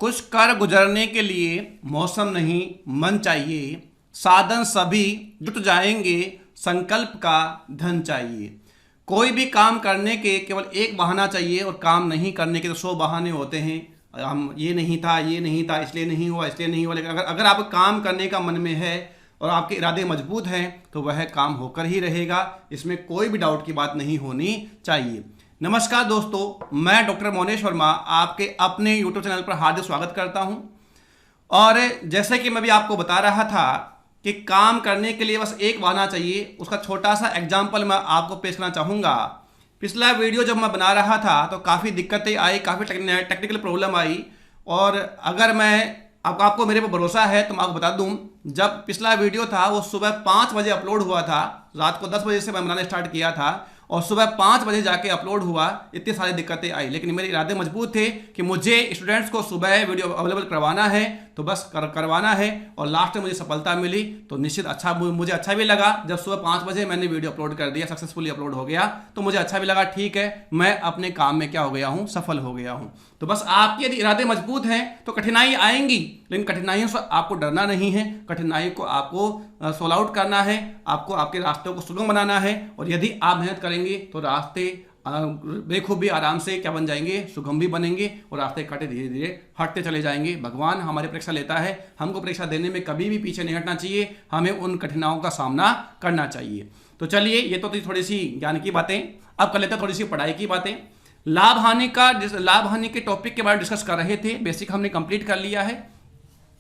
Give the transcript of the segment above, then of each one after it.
कुछ कर गुजरने के लिए मौसम नहीं मन चाहिए, साधन सभी जुट जाएंगे, संकल्प का धन चाहिए। कोई भी काम करने के केवल एक बहाना चाहिए और काम नहीं करने के तो 100 बहाने होते हैं। हम ये नहीं था, ये नहीं था, इसलिए नहीं हुआ, इसलिए नहीं हुआ। लेकिन अगर अगर आप काम करने का मन में है और आपके इरादे मजबूत हैं तो वह काम होकर ही रहेगा। इसमें कोई भी डाउट की बात नहीं होनी चाहिए। नमस्कार दोस्तों, मैं डॉक्टर मोनेश वर्मा आपके अपने यूट्यूब चैनल पर हार्दिक स्वागत करता हूं। और जैसे कि मैं भी आपको बता रहा था कि काम करने के लिए बस एक बहाना चाहिए, उसका छोटा सा एग्जाम्पल मैं आपको पेश करना चाहूँगा। पिछला वीडियो जब मैं बना रहा था तो काफ़ी दिक्कतें आई, काफ़ी टेक्निकल प्रॉब्लम आई। और अगर मैं आपको मेरे पर भरोसा है तो मैं आपको बता दूं, जब पिछला वीडियो था वो सुबह 5 बजे अपलोड हुआ था। रात को 10 बजे से मैं बनाना स्टार्ट किया था और सुबह 5 बजे जाके अपलोड हुआ। इतनी सारी दिक्कतें आई, लेकिन मेरे इरादे मजबूत थे कि मुझे स्टूडेंट्स को सुबह वीडियो अवेलेबल करवाना है, तो बस करवाना है। और लास्ट में मुझे सफलता मिली तो निश्चित मुझे अच्छा भी लगा। जब सुबह 5 बजे मैंने वीडियो अपलोड कर दिया, सक्सेसफुली अपलोड हो गया, तो मुझे अच्छा भी लगा। ठीक है, मैं अपने काम में क्या हो गया हूँ, सफल हो गया हूँ। तो बस आपके यदि इरादे मजबूत हैं तो कठिनाई आएंगी, लेकिन कठिनाइयों से आपको डरना नहीं है। कठिनाई को आपको सोल्व आउट करना है, आपको आपके रास्तों को सुगम बनाना है। और यदि आप मेहनत करेंगे तो रास्ते बेखूबी आराम से क्या बन जाएंगे, सुगम भी बनेंगे और रास्ते काटे धीरे धीरे हटते चले जाएंगे। भगवान हमारी परीक्षा लेता है, हमको परीक्षा देने में कभी भी पीछे नहीं हटना चाहिए, हमें उन कठिनाइयों का सामना करना चाहिए। तो चलिए, ये तो थी थोड़ी सी ज्ञान की बातें। अब कर लेते हैं थोड़ी सी पढ़ाई की बातें। लाभ हानि के टॉपिक के बारे में डिस्कस कर रहे थे। बेसिक हमने कंप्लीट कर लिया है।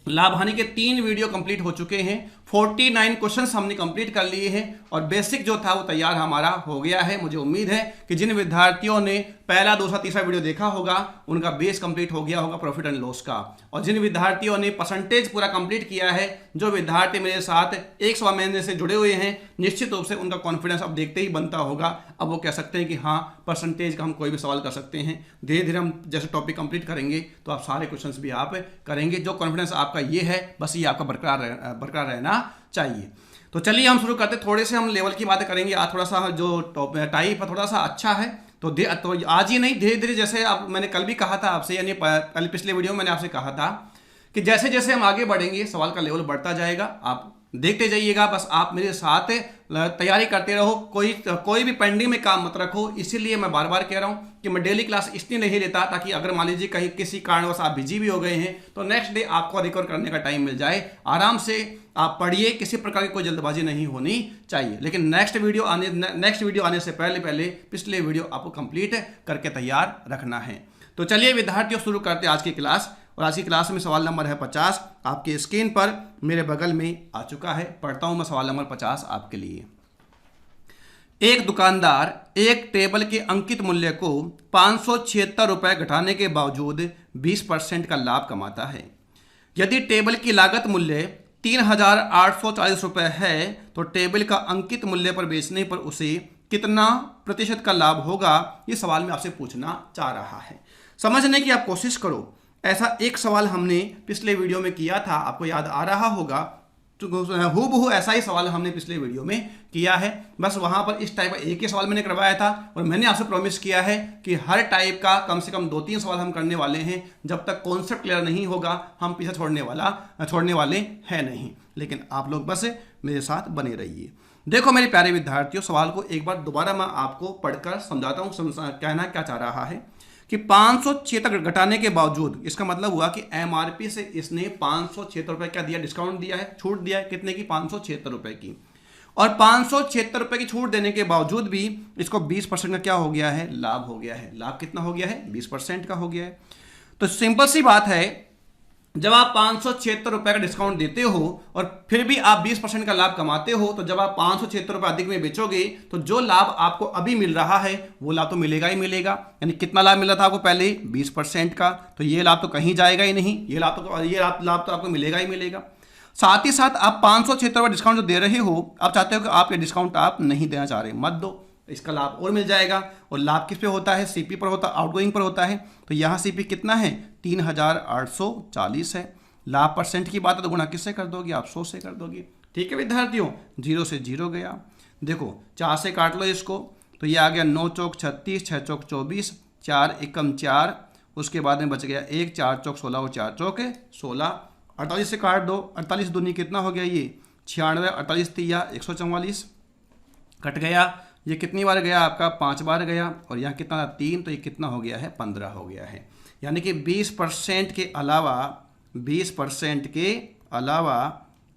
लाभ हानि के 3 वीडियो कंप्लीट हो चुके हैं। 49 क्वेश्चंस हमने कंप्लीट कर लिए हैं और बेसिक जो था वो तैयार हमारा हो गया है। मुझे उम्मीद है कि जिन विद्यार्थियों ने पहला, दूसरा, तीसरा वीडियो देखा होगा उनका बेस कंप्लीट हो गया होगा प्रॉफिट एंड लॉस का। और जिन विद्यार्थियों ने परसेंटेज पूरा कंप्लीट किया है, जो विद्यार्थी मेरे साथ 100 महीने से जुड़े हुए हैं, निश्चित रूप से उनका कॉन्फिडेंस अब देखते ही बनता होगा। अब वो कह सकते हैं कि हाँ, परसेंटेज का हम कोई भी सवाल कर सकते हैं। धीरे धीरे हम जैसे टॉपिक कंप्लीट करेंगे तो आप सारे क्वेश्चंस भी आप करेंगे। जो कॉन्फिडेंस आपका ये है, बस ये आपका बरकरार रहना चाहिए। तो चलिए हम शुरू करते। थोड़े से हम लेवल की बातें करेंगे। आज थोड़ा सा जो टाइप है थोड़ा सा अच्छा है, तो आज ही नहीं, धीरे धीरे, जैसे अब मैंने कल भी कहा था आपसे, यानी कल पिछले वीडियो में मैंने आपसे कहा था कि जैसे जैसे हम आगे बढ़ेंगे सवाल का लेवल बढ़ता जाएगा। आप देखते जाइएगा, बस आप मेरे साथ तैयारी करते रहो। कोई भी पेंडिंग में काम मत रखो। इसीलिए मैं बार बार कह रहा हूँ कि मैं डेली क्लास इसलिए नहीं लेता ताकि अगर मान लीजिए कहीं किसी कारणवश आप बिजी भी हो गए हैं तो नेक्स्ट डे आपको रिकवर करने का टाइम मिल जाए। आराम से आप पढ़िए, किसी प्रकार की कोई जल्दबाजी नहीं होनी चाहिए। लेकिन नेक्स्ट वीडियो आने से पहले पिछले वीडियो आपको कंप्लीट करके तैयार रखना है। तो चलिए विद्यार्थियों, शुरू करते हैं आज की क्लास। और आज की क्लास में सवाल नंबर है 50। आपके स्क्रीन पर मेरे बगल में आ चुका है। पढ़ता हूं मैं सवाल नंबर 50 आपके लिए। एक दुकानदार एक टेबल के अंकित मूल्य को 576 रुपये घटाने के बावजूद 20% का लाभ कमाता है। यदि टेबल की लागत मूल्य 3,840 रुपये है तो टेबल का अंकित मूल्य पर बेचने पर उसे कितना प्रतिशत का लाभ होगा? ये सवाल मैं आपसे पूछना चाह रहा है। समझने की आप कोशिश करो। ऐसा एक सवाल हमने पिछले वीडियो में किया था, आपको याद आ रहा होगा। तो हूबहू ऐसा ही सवाल हमने पिछले वीडियो में किया है। बस वहां पर इस टाइप का एक ही सवाल मैंने करवाया था और मैंने आपसे प्रॉमिस किया है कि हर टाइप का कम से कम 2-3 सवाल हम करने वाले हैं। जब तक कॉन्सेप्ट क्लियर नहीं होगा हम पीछे छोड़ने वाले हैं नहीं। लेकिन आप लोग बस मेरे साथ बने रहिए। देखो मेरे प्यारे विद्यार्थियों, सवाल को एक बार दोबारा मैं आपको पढ़कर समझाता हूँ। कहना क्या चाह रहा है कि 576 घटाने के बावजूद, इसका मतलब हुआ कि एमआरपी से इसने 576 रुपये क्या दिया, डिस्काउंट दिया है, छूट दिया है। कितने की? 576 रुपये की। और 576 रुपये की छूट देने के बावजूद भी इसको 20% का क्या हो गया है, लाभ हो गया है। लाभ कितना हो गया है? 20% का हो गया है। तो सिंपल सी बात है, जब आप 576 रुपये का डिस्काउंट देते हो और फिर भी आप 20% का लाभ कमाते हो, तो जब आप 576 रुपये अधिक में बेचोगे तो जो लाभ आपको अभी मिल रहा है वो लाभ तो मिलेगा ही मिलेगा। यानी कितना लाभ मिल रहा था आपको पहले? 20% का। तो ये लाभ तो कहीं जाएगा ही नहीं, ये लाभ तो आपको मिलेगा ही मिलेगा। साथ ही साथ आप 576 रुपये डिस्काउंट जो दे रहे हो, आप चाहते हो कि आप ये डिस्काउंट आप नहीं देना चाह रहे, मत दो, इसका लाभ और मिल जाएगा। और लाभ किस पे होता है? सीपी पर होता है, आउटगोइंग पर होता है। तो यहाँ सीपी कितना है? 3,840 है। लाभ परसेंट की बात है तो गुणा किससे कर दोगे? आप 100 से कर दोगे। ठीक है विद्यार्थियों, 0 से 0 गया। देखो 4 से काट लो इसको, तो ये आ गया 9 चौक 36, 6 चौक 24, 4 एकम 4 उसके बाद में बच गया 1, 4 चौक 16 और 4 चौक 16, 48 से काट दो, 48 दूनी कितना हो गया ये 96, 48 तिया 144 कट गया। ये कितनी बार गया आपका 5 बार गया, और यहाँ कितना 3, तो ये कितना हो गया है 15 हो गया है। यानी कि 20% के अलावा 20% के अलावा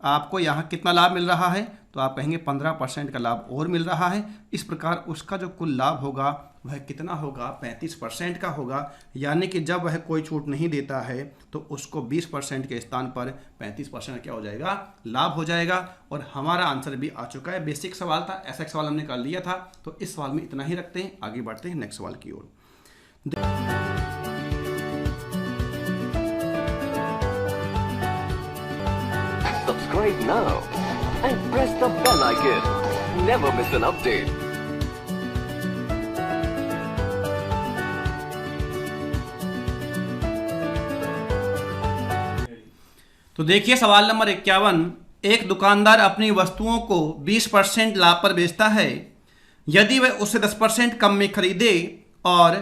आपको यहाँ कितना लाभ मिल रहा है, तो आप कहेंगे 15% का लाभ और मिल रहा है। इस प्रकार उसका जो कुल लाभ होगा वह कितना होगा 35% का होगा। यानी कि जब वह कोई छूट नहीं देता है तो उसको 20% के स्थान पर 35% क्या हो जाएगा, लाभ हो जाएगा। और हमारा आंसर भी आ चुका है। बेसिक सवाल था, ऐसा एक सवाल हमने कर लिया था, तो इस सवाल में इतना ही रखते हैं, आगे बढ़ते हैं नेक्स्ट सवाल की ओर। Subscribe now and press the bell icon. Never miss an update. तो देखिए सवाल नंबर 51। एक दुकानदार अपनी वस्तुओं को 20% लाभ पर बेचता है। यदि वह उसे 10% कम में खरीदे और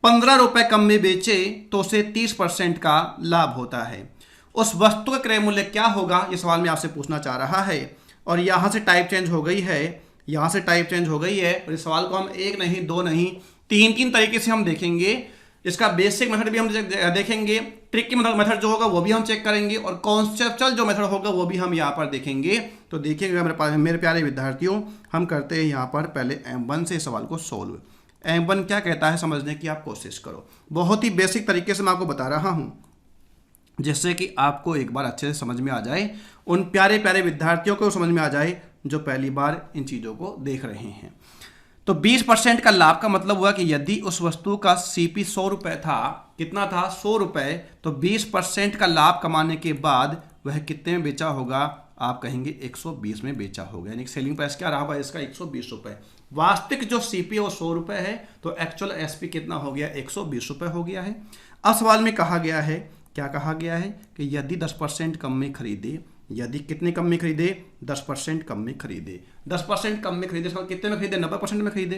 15 रुपए कम में बेचे तो उसे 30% का लाभ होता है। उस वस्तु का क्रय मूल्य क्या होगा, ये सवाल में आपसे पूछना चाह रहा है। और यहाँ से टाइप चेंज हो गई है, यहाँ से टाइप चेंज हो गई है। और इस सवाल को हम 1 नहीं 2 नहीं 3 तरीके से हम देखेंगे। इसका बेसिक मेथड भी हम देखेंगे, ट्रिक की मेथड जो होगा वो भी हम चेक करेंगे, और कॉन्सेप्चुअल जो मेथड होगा वो भी हम यहाँ पर देखेंगे। तो देखिएगा मेरे प्यारे विद्यार्थियों, हम करते हैं यहाँ पर पहले M1 से सवाल को सोल्व। M1 क्या कहता है समझने की आप कोशिश करो। बहुत ही बेसिक तरीके से मैं आपको बता रहा हूँ, जिससे कि आपको एक बार अच्छे से समझ में आ जाए, उन प्यारे प्यारे विद्यार्थियों को समझ में आ जाए जो पहली बार इन चीज़ों को देख रहे हैं। तो 20% का लाभ का मतलब हुआ कि यदि उस वस्तु का CP 100 रुपये था, कितना था 100 रुपये, तो 20% का लाभ कमाने के बाद वह कितने में बेचा होगा, आप कहेंगे 120 में बेचा होगा। यानी सेलिंग प्राइस क्या रहा भाई इसका 120 रुपये। वास्तविक जो CP वो 100 रुपये है, तो एक्चुअल SP कितना हो गया 120 रुपये हो गया है। अब सवाल में कहा गया है, क्या कहा गया है कि यदि 10% कम में खरीदे, यदि कितने कम में खरीदे 10% कम में खरीदे, 10% कम में खरीदे, कितने में खरीदे 90% में खरीदे,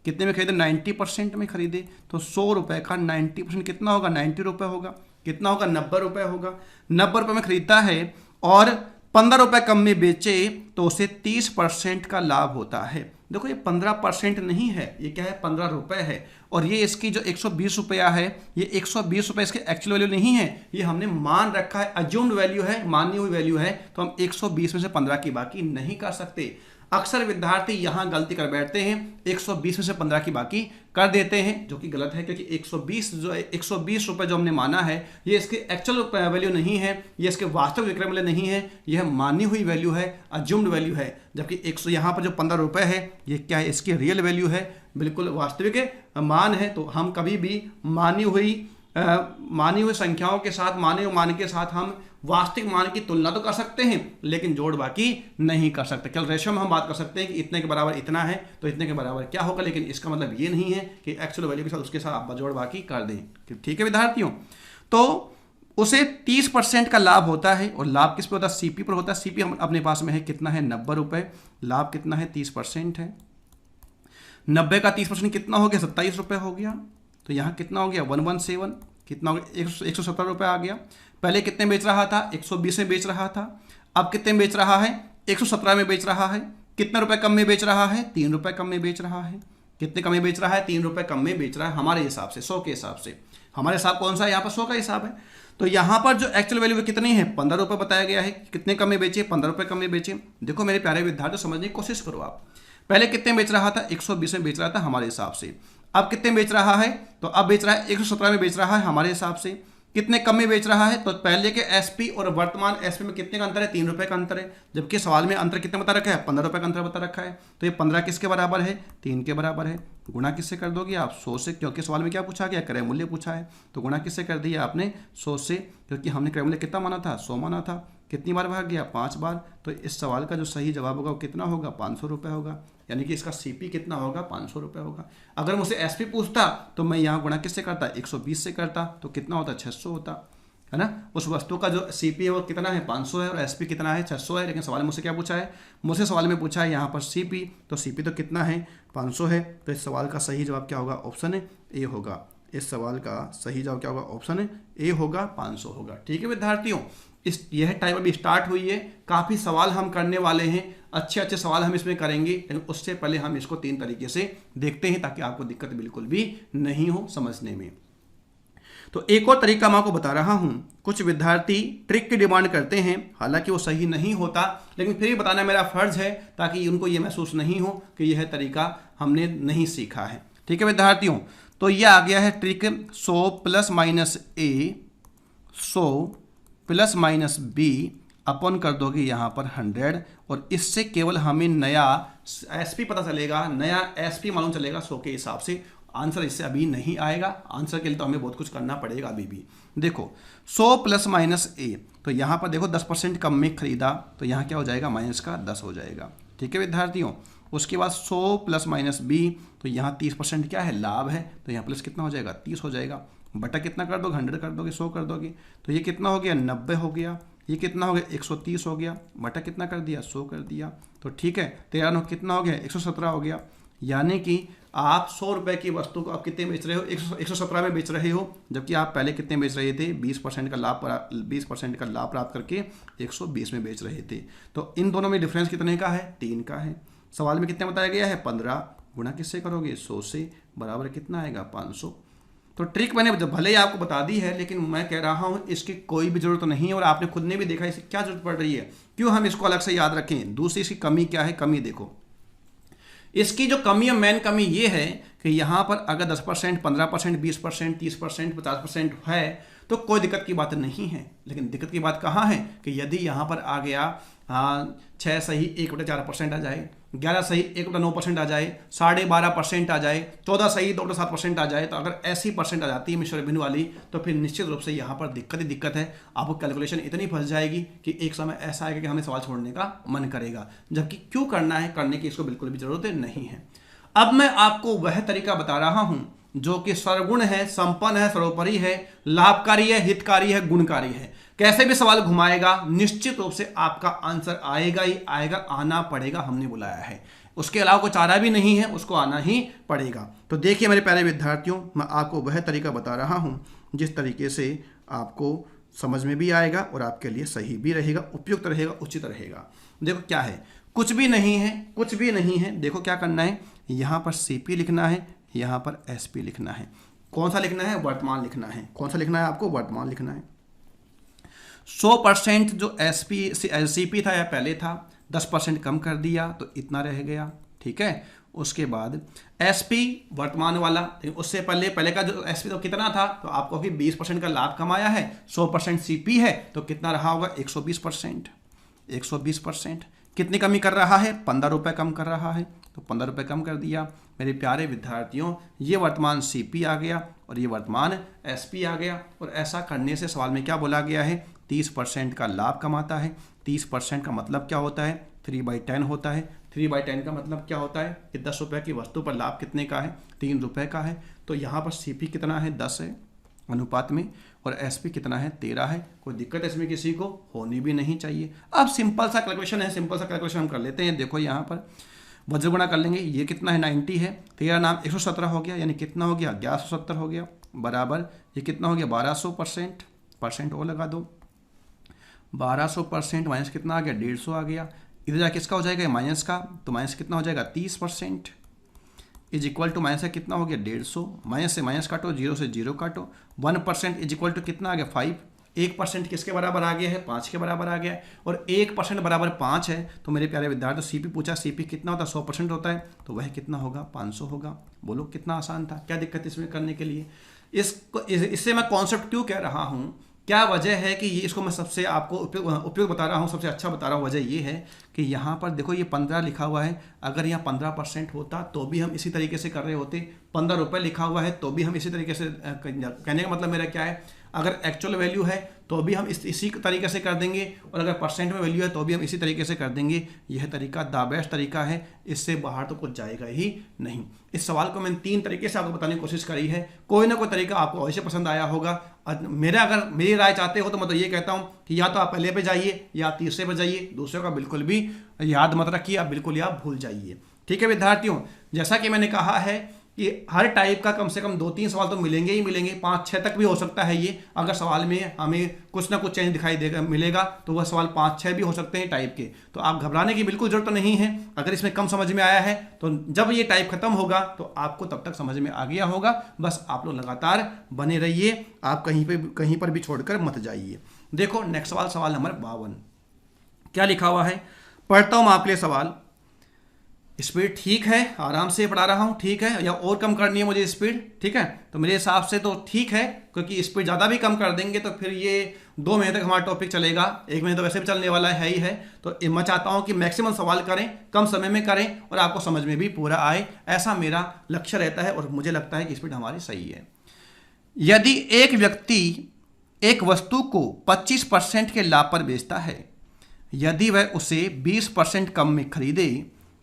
कितने में खरीदे 90% में खरीदे, तो 100 रुपये का 90% कितना होगा 90 रुपये होगा, कितना होगा 90 रुपये होगा। 90 रुपये में खरीदता है और 15 रुपये कम में बेचे तो उसे 30% का लाभ होता है। देखो ये 15% नहीं है, ये क्या है 15 रुपये है। और ये इसकी जो 120 रुपया है, ये 120 रुपये इसके एक्चुअल वैल्यू नहीं है, ये हमने मान रखा है, अज्यूम्ड वैल्यू है, मानी हुई वैल्यू है। तो हम 120 में से 15 की बाकी नहीं कर सकते। अक्सर विद्यार्थी यहाँ गलती कर बैठते हैं, 120 में से 15 की बाकी कर देते हैं, जो कि गलत है, क्योंकि 120 रुपये जो हमने माना है ये इसके एक्चुअल वैल्यू नहीं है, ये इसके वास्तविक विक्रय मूल्य नहीं है, यह मानी हुई वैल्यू है, अज्यूम्ड वैल्यू है। जबकि 100 यहाँ पर जो 15 रुपये है ये क्या है, इसकी रियल वैल्यू है, बिल्कुल वास्तविक मान है। तो हम कभी भी मानी हुई संख्याओं के साथ, माने हुए मान के साथ हम वास्तविक मान की तुलना तो कर सकते हैं, लेकिन जोड़ बाकी नहीं कर सकते। केवल रेशियो में हम बात कर सकते हैं कि इतने के बराबर इतना है तो इतने के बराबर क्या होगा, लेकिन इसका मतलब ये नहीं है कि एक्चुअल वैल्यू के साथ उसके साथ आप जोड़ बाकी कर दें। ठीक है विद्यार्थियों, तो उसे 30% का लाभ होता है। और लाभ किस पे होता है, CP पर होता है। CP हम अपने पास में है, कितना है 90 रुपये, लाभ कितना है 30% है। 90 का 30% कितना हो गया 27 रुपये हो गया। तो यहाँ कितना हो गया 117, कितना हो गया 117 रुपये आ गया। पहले कितने बेच रहा था 120 में बेच रहा था, अब कितने में बेच रहा है 117 में बेच रहा है। कितने रुपए कम में बेच रहा है 3 रुपए कम में बेच रहा है। कितने कम में बेच रहा है 3 रुपए कम में बेच रहा है, हमारे हिसाब से 100 के हिसाब से। हमारे हिसाब कौन सा है, यहाँ पर 100 का हिसाब है। तो यहाँ पर जो एक्चुअल वैल्यू कितनी है 15 रुपये बताया गया है। कितने कम में बेचे 15 रुपये कम में बेचे। देखो मेरे प्यारे विद्यार्थी समझने की कोशिश करो आप, पहले कितने बेच रहा था 120 में बेच रहा था हमारे हिसाब से, अब कितने बेच रहा है, तो अब बेच रहा है 117 में बेच रहा है हमारे हिसाब से। कितने कम में बेच रहा है, तो पहले के SP और वर्तमान SP में कितने का अंतर है 3 रुपये का अंतर है, जबकि सवाल में अंतर कितना बता रखा है 15 रुपये का अंतर बता रखा है। तो ये 15 किसके बराबर है 3 के बराबर है। गुणा किससे कर दोगे आप 100 से, क्योंकि सवाल में क्या पूछा गया क्रय मूल्य पूछा है। तो गुणा किससे कर दिया आपने 100 से, क्योंकि हमने क्रय मूल्य कितना माना था 100 माना था। कितनी बार भाग गया 5 बार। तो इस सवाल का जो सही जवाब होगा वो कितना होगा 500 रुपये होगा। यानी कि इसका CP कितना होगा 500 रुपये होगा। अगर मुझसे SP पूछता तो मैं यहाँ गुणा किससे करता 120 से करता, तो कितना होता 600 होता है ना। उस वस्तु का जो CP है वो कितना है 500 है और SP कितना है 600 है। लेकिन सवाल में मुझसे क्या पूछा है, मुझसे सवाल में पूछा है यहाँ पर CP, तो CP तो कितना है 500 है। तो इस सवाल का सही जवाब क्या होगा, ऑप्शन A होगा। इस सवाल का सही जवाब क्या होगा? ऑप्शन ए होगा, 500 होगा। ठीक है विद्यार्थियों, यह टाइम अभी स्टार्ट हुई है, काफ़ी सवाल हम करने वाले हैं, अच्छे अच्छे सवाल हम इसमें करेंगे, लेकिन उससे पहले हम इसको 3 तरीके से देखते हैं ताकि आपको दिक्कत बिल्कुल भी नहीं हो समझने में। तो एक और तरीका मैं आपको बता रहा हूं। कुछ विद्यार्थी ट्रिक की डिमांड करते हैं, हालांकि वो सही नहीं होता, लेकिन फिर भी बताना मेरा फर्ज है ताकि उनको ये महसूस नहीं हो कि यह तरीका हमने नहीं सीखा है। ठीक है विद्यार्थियों, तो यह आ गया है ट्रिक 100 प्लस माइनस ए 100 प्लस माइनस बी अपन कर दोगे यहाँ पर 100, और इससे केवल हमें नया एसपी पता चलेगा, नया एसपी मालूम चलेगा 100 के हिसाब से। आंसर इससे अभी नहीं आएगा, आंसर के लिए तो हमें बहुत कुछ करना पड़ेगा अभी भी। देखो 100 प्लस माइनस ए, तो यहाँ पर देखो 10% कम में खरीदा, तो यहाँ क्या हो जाएगा? माइनस का 10 हो जाएगा। ठीक है विद्यार्थियों, उसके बाद 100 प्लस माइनस बी, तो यहाँ 30% क्या है? लाभ है, तो यहाँ प्लस कितना हो जाएगा? 30 हो जाएगा। बटा कितना कर दोगे? 100 कर दोगे, 100 कर दोगे, तो ये कितना हो गया? 90 हो गया। ये कितना हो गया? 130 हो गया। बटा कितना कर दिया? 100 कर दिया। तो ठीक है, 13 कितना हो गया? 117 हो गया। यानी कि आप 100 रुपये की वस्तु को आप कितने बेच रहे हो? 117 में बेच रहे हो, जबकि आप पहले कितने बेच रहे थे? 20% का लाभ प्राप्त करके 120 में बेच रहे थे। तो इन दोनों में डिफरेंस कितने का है? 3 का है। सवाल में कितने बताया गया है? 15 गुणा किससे करोगे? 100 से, बराबर कितना आएगा? 500। तो ट्रिक मैंने भले ही आपको बता दी है, लेकिन मैं कह रहा हूं इसकी कोई भी जरूरत नहीं है, और आपने खुद ने भी देखा इसे क्या जरूरत पड़ रही है, क्यों हम इसको अलग से याद रखें। दूसरी इसकी कमी क्या है? कमी देखो, इसकी जो कमी है, मेन कमी ये है कि यहाँ पर अगर 10%, 15%, 20%, 30%, 50% है तो कोई दिक्कत की बात नहीं है। लेकिन दिक्कत की बात कहाँ है कि यदि यहाँ पर आ गया 6 सही 1/4% आ जाए, 11 सही 1/9% आ जाए, 12.5% आ जाए, 14 सही 2.7% आ जाए, तो अगर ऐसी परसेंट आ जाती है मिश्र भिन्न वाली, तो फिर निश्चित रूप से यहाँ पर दिक्कत ही दिक्कत है। आपको कैलकुलेशन इतनी फंस जाएगी कि एक समय ऐसा आएगा कि हमें सवाल छोड़ने का मन करेगा, जबकि क्यों करना है, करने की इसको बिल्कुल भी जरूरत नहीं है। अब मैं आपको वह तरीका बता रहा हूं जो कि सर्वगुण है, संपन्न है, सर्वोपरि है, लाभकारी है, हितकारी है, गुणकारी है। कैसे भी सवाल घुमाएगा निश्चित रूप से आपका आंसर आएगा ही आएगा, आना पड़ेगा, हमने बुलाया है। उसके अलावा कोई चारा भी नहीं है, उसको आना ही पड़ेगा। तो देखिए मेरे प्यारे विद्यार्थियों, मैं आपको वह तरीका बता रहा हूं जिस तरीके से आपको समझ में भी आएगा और आपके लिए सही भी रहेगा, उपयुक्त रहेगा, उचित रहेगा। देखो क्या है, कुछ भी नहीं है, कुछ भी नहीं है। देखो क्या करना है, यहाँ पर सीपी लिखना है, यहाँ पर एसपी लिखना है। कौन सा लिखना है? वर्तमान लिखना है। कौन सा लिखना है? आपको वर्तमान लिखना है। 100% जो सीपी था या पहले था, 10% कम कर दिया तो इतना रह गया। ठीक है, उसके बाद एसपी वर्तमान वाला, उससे पहले का जो एसपी तो कितना था, तो आपको भी 20% का लाभ कमाया है, 100% सीपी है, तो कितना रहा होगा? 120%। 120% कितनी कमी कर रहा है? 15 रुपये कम कर रहा है, तो 15 रुपये कम कर दिया। मेरे प्यारे विद्यार्थियों, ये वर्तमान सीपी आ गया और ये वर्तमान एसपी आ गया, और ऐसा करने से सवाल में क्या बोला गया है? 30% का लाभ कमाता है। 30% का मतलब क्या होता है? 3/10 होता है। 3/10 का मतलब क्या होता है कि 10 रुपये की वस्तु पर लाभ कितने का है? 3 रुपये का है। तो यहाँ पर सीपी कितना है? 10 है अनुपात में, और एसपी कितना है? 13 है। कोई दिक्कत इसमें किसी को होनी भी नहीं चाहिए। अब सिंपल सा कैलकुलेशन है, सिंपल सा कैलकुलेशन हम कर लेते हैं। देखो यहाँ पर वज्रगुणा कर लेंगे, ये कितना है? 90 है, 13 नाम 117 हो गया, यानी कितना हो गया? 1170 हो गया, बराबर ये कितना हो गया? 1200%। परसेंट और लगा दो, 1200% माइनस कितना आ गया? 150 आ गया। इधर जाके किसका हो जाएगा? माइनस का, तो माइनस कितना हो जाएगा? 30% इज इक्वल टू माइनस का कितना हो गया? 150। माइनस से माइनस काटो, 0 से 0 काटो। 1% इज इक्वल टू कितना आ गया? 5। 1% किसके बराबर आ गया है? 5 के बराबर आ गया है, और 1% बराबर 5 है। तो मेरे प्यारे विद्यार्थी, सीपी पूछा, सीपी कितना होता है? 100% होता है, तो वह कितना होगा? 500 होगा। बोलो कितना आसान था, क्या दिक्कत इसमें करने के लिए? इससे मैं कॉन्सेप्ट क्यों कह रहा हूँ, क्या वजह है कि ये इसको मैं सबसे आपको उपयोग बता रहा हूँ, सबसे अच्छा बता रहा हूँ। वजह ये है कि यहाँ पर देखो ये 15 लिखा हुआ है, अगर यहाँ 15% होता तो भी हम इसी तरीके से कर रहे होते। 15 रुपये लिखा हुआ है तो भी हम इसी तरीके से, कहने का मतलब मेरा क्या है, अगर एक्चुअल वैल्यू है तो भी हम इसी तरीके से कर देंगे, और अगर परसेंट में वैल्यू है तो भी हम इसी तरीके से कर देंगे। यह तरीका द बेस्ट तरीका है, इससे बाहर तो कुछ जाएगा ही नहीं। इस सवाल को मैंने 3 तरीके से आपको बताने की कोशिश करी है, कोई ना कोई तरीका आपको अवश्य पसंद आया होगा। अगर मेरी राय चाहते हो तो मैं तो ये कहता हूँ कि या तो आप पहले पे जाइए या तीसरे पे जाइए, दूसरे का बिल्कुल भी याद मत रखिए, आप बिल्कुल या भूल जाइए। ठीक है विद्यार्थियों, जैसा कि मैंने कहा है कि हर टाइप का कम से कम 2-3 सवाल तो मिलेंगे ही मिलेंगे, 5-6 तक भी हो सकता है ये। अगर सवाल में हमें कुछ ना कुछ चेंज दिखाई देगा मिलेगा तो वह सवाल 5-6 भी हो सकते हैं टाइप के। तो आप घबराने की बिल्कुल जरूरत नहीं है। अगर इसमें कम समझ में आया है तो जब ये टाइप खत्म होगा तो आपको तब तक समझ में आ गया होगा। बस आप लोग लगातार बने रहिए, आप कहीं पर भी छोड़कर मत जाइए। देखो नेक्स्ट सवाल, सवाल नंबर 52 क्या लिखा हुआ है, पढ़ता हूं मैं आपके लिए सवाल। स्पीड ठीक है, आराम से पढ़ा रहा हूं, ठीक है, या और कम करनी है मुझे स्पीड? ठीक है, तो मेरे हिसाब से तो ठीक है, क्योंकि स्पीड ज़्यादा भी कम कर देंगे तो फिर ये 2 महीने तक हमारा टॉपिक चलेगा, 1 महीने तो वैसे भी चलने वाला है ही है। तो मैं चाहता हूं कि मैक्सिमम सवाल करें, कम समय में करें और आपको समझ में भी पूरा आए, ऐसा मेरा लक्ष्य रहता है और मुझे लगता है कि स्पीड हमारी सही है। यदि एक व्यक्ति एक वस्तु को 25% के लाभ पर बेचता है, यदि वह उसे 20% कम में खरीदे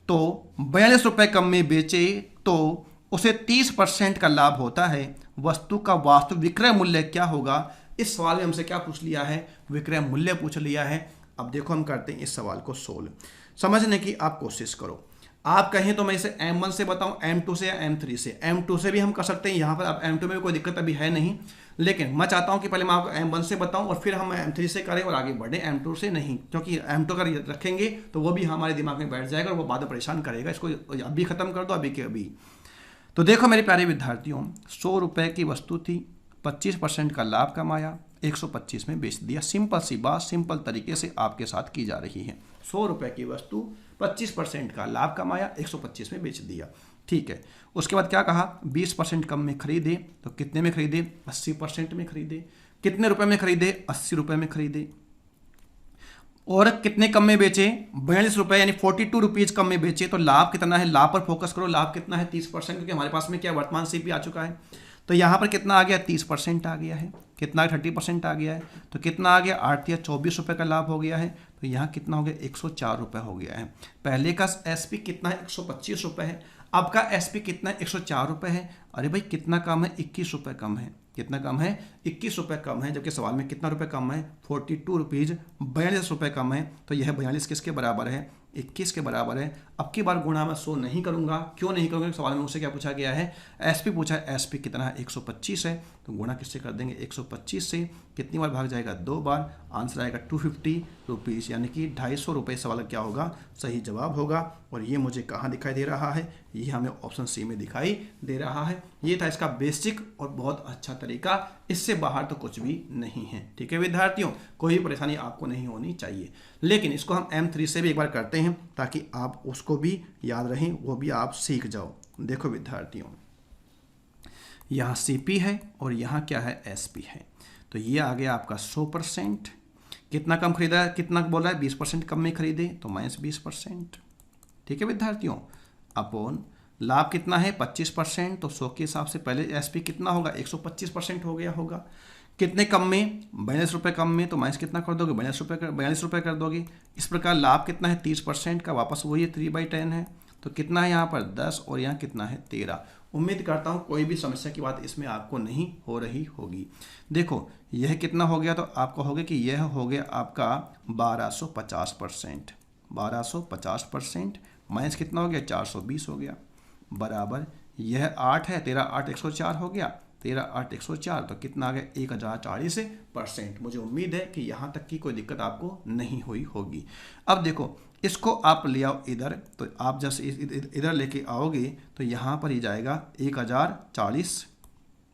तो 42 रुपये कम में बेचे तो उसे 30% का लाभ होता है, वस्तु का वास्तविक विक्रय मूल्य क्या होगा? इस सवाल में हमसे क्या पूछ लिया है, विक्रय मूल्य पूछ लिया है। अब देखो हम करते हैं इस सवाल को सोल्व, समझने की आप कोशिश करो। आप कहें तो मैं इसे M1 से बताऊं, M2 से या M3 से? M2 से भी हम कर सकते हैं यहाँ पर। अब M2 में भी कोई दिक्कत अभी है नहीं, लेकिन मैं चाहता हूं कि पहले मैं आपको M1 से बताऊं और फिर हम M3 से करें और आगे बढ़े, M2 से नहीं, क्योंकि M2 अगर रखेंगे तो वो भी हमारे दिमाग में बैठ जाएगा और वो बाद में परेशान करेगा। इसको अभी खत्म कर दो, अभी के अभी। तो देखो मेरे प्यारे विद्यार्थियों, 100 रुपये की वस्तु थी, 25% का लाभ कमाया, 125 में बेच दिया। सिंपल सी बात, सिंपल तरीके से आपके साथ की जा रही है। 100 रुपये की वस्तु, 25% का लाभ कमाया, 125 में बेच दिया, ठीक है। उसके बाद क्या कहा, 20% कम में खरीदे, तो कितने में खरीदे? 80% में खरीदे। कितने रुपए में खरीदे? 80 रुपये में खरीदे। और कितने कम में बेचे? 42 रुपये, यानी 42 रुपीज़ कम में बेचे। तो लाभ कितना है? लाभ पर फोकस करो, लाभ कितना है? 30%, क्योंकि हमारे पास में क्या वर्तमान सीपी आ चुका है। तो यहाँ पर कितना आ गया? 30% आ गया है। कितना? 30% आ गया है। तो कितना आ गया? 8 या 24 रुपये का लाभ हो गया है। तो यहाँ कितना हो गया? 104 रुपये हो गया है। पहले का एसपी कितना है? 125 रुपये है। अब का एसपी कितना है? 104 रुपये है। अरे भाई कितना कम है? 21 रुपये कम है। कितना कम है? 21 रुपये कम है। जबकि सवाल में कितना रुपये कम है? 42 रुपीज़ 42 रुपये कम है। तो यह 42 किसके बराबर है? 21 के बराबर है। अब की बार गुणा मैं 100 नहीं करूंगा। क्यों नहीं करूंगा? सवाल में मुझसे क्या पूछा गया है? एसपी पूछा है। एसपी कितना है? 125 है। तो गुणा किससे कर देंगे? 125 से। कितनी बार भाग जाएगा? 2 बार। आंसर आएगा 250 रुपीज़, यानी कि 250 रुपये सवाल क्या होगा? सही जवाब होगा। और ये मुझे कहाँ दिखाई दे रहा है? ये हमें ऑप्शन सी में दिखाई दे रहा है। ये था इसका बेसिक और बहुत अच्छा तरीका, इससे बाहर तो कुछ भी नहीं है। ठीक है विद्यार्थियों, कोई परेशानी आपको नहीं होनी चाहिए। लेकिन इसको हम M3 से भी एक बार करते हैं ताकि आप उसको भी याद रहें, वो भी आप सीख जाओ। देखो विद्यार्थियों, यहाँ CP है और यहाँ क्या है? SP है। तो ये आ गया आपका 100%। कितना कम खरीदा है? कितना बोला है? 20% कम में खरीदे, तो -20%। ठीक है विद्यार्थियों, अपॉन लाभ कितना है? 25%। तो 100 के हिसाब से पहले एसपी कितना होगा? 125% हो गया होगा। कितने कम में? 42 रुपये कम में, तो माइनस कितना कर दोगे? 42 रुपये कर दोगे। इस प्रकार लाभ कितना है? 30% का, वापस वही 3/10 है। तो कितना है यहाँ पर? 10 और यहाँ कितना है? 13। उम्मीद करता हूँ कोई भी समस्या की बात इसमें आपको नहीं हो रही होगी। देखो यह कितना हो गया? तो आपको हो गया कि यह हो गया आपका 1250%। 1250% माइनस कितना हो गया? 420 हो गया, बराबर यह 8 है, 13 8 104 हो गया, 13 8 104, तो कितना आ गया? 1040%। मुझे उम्मीद है कि यहाँ तक की कोई दिक्कत आपको नहीं हुई होगी। अब देखो इसको आप ले आओ इधर, तो आप जैसे इधर लेके आओगे तो यहाँ पर ही जाएगा 1040।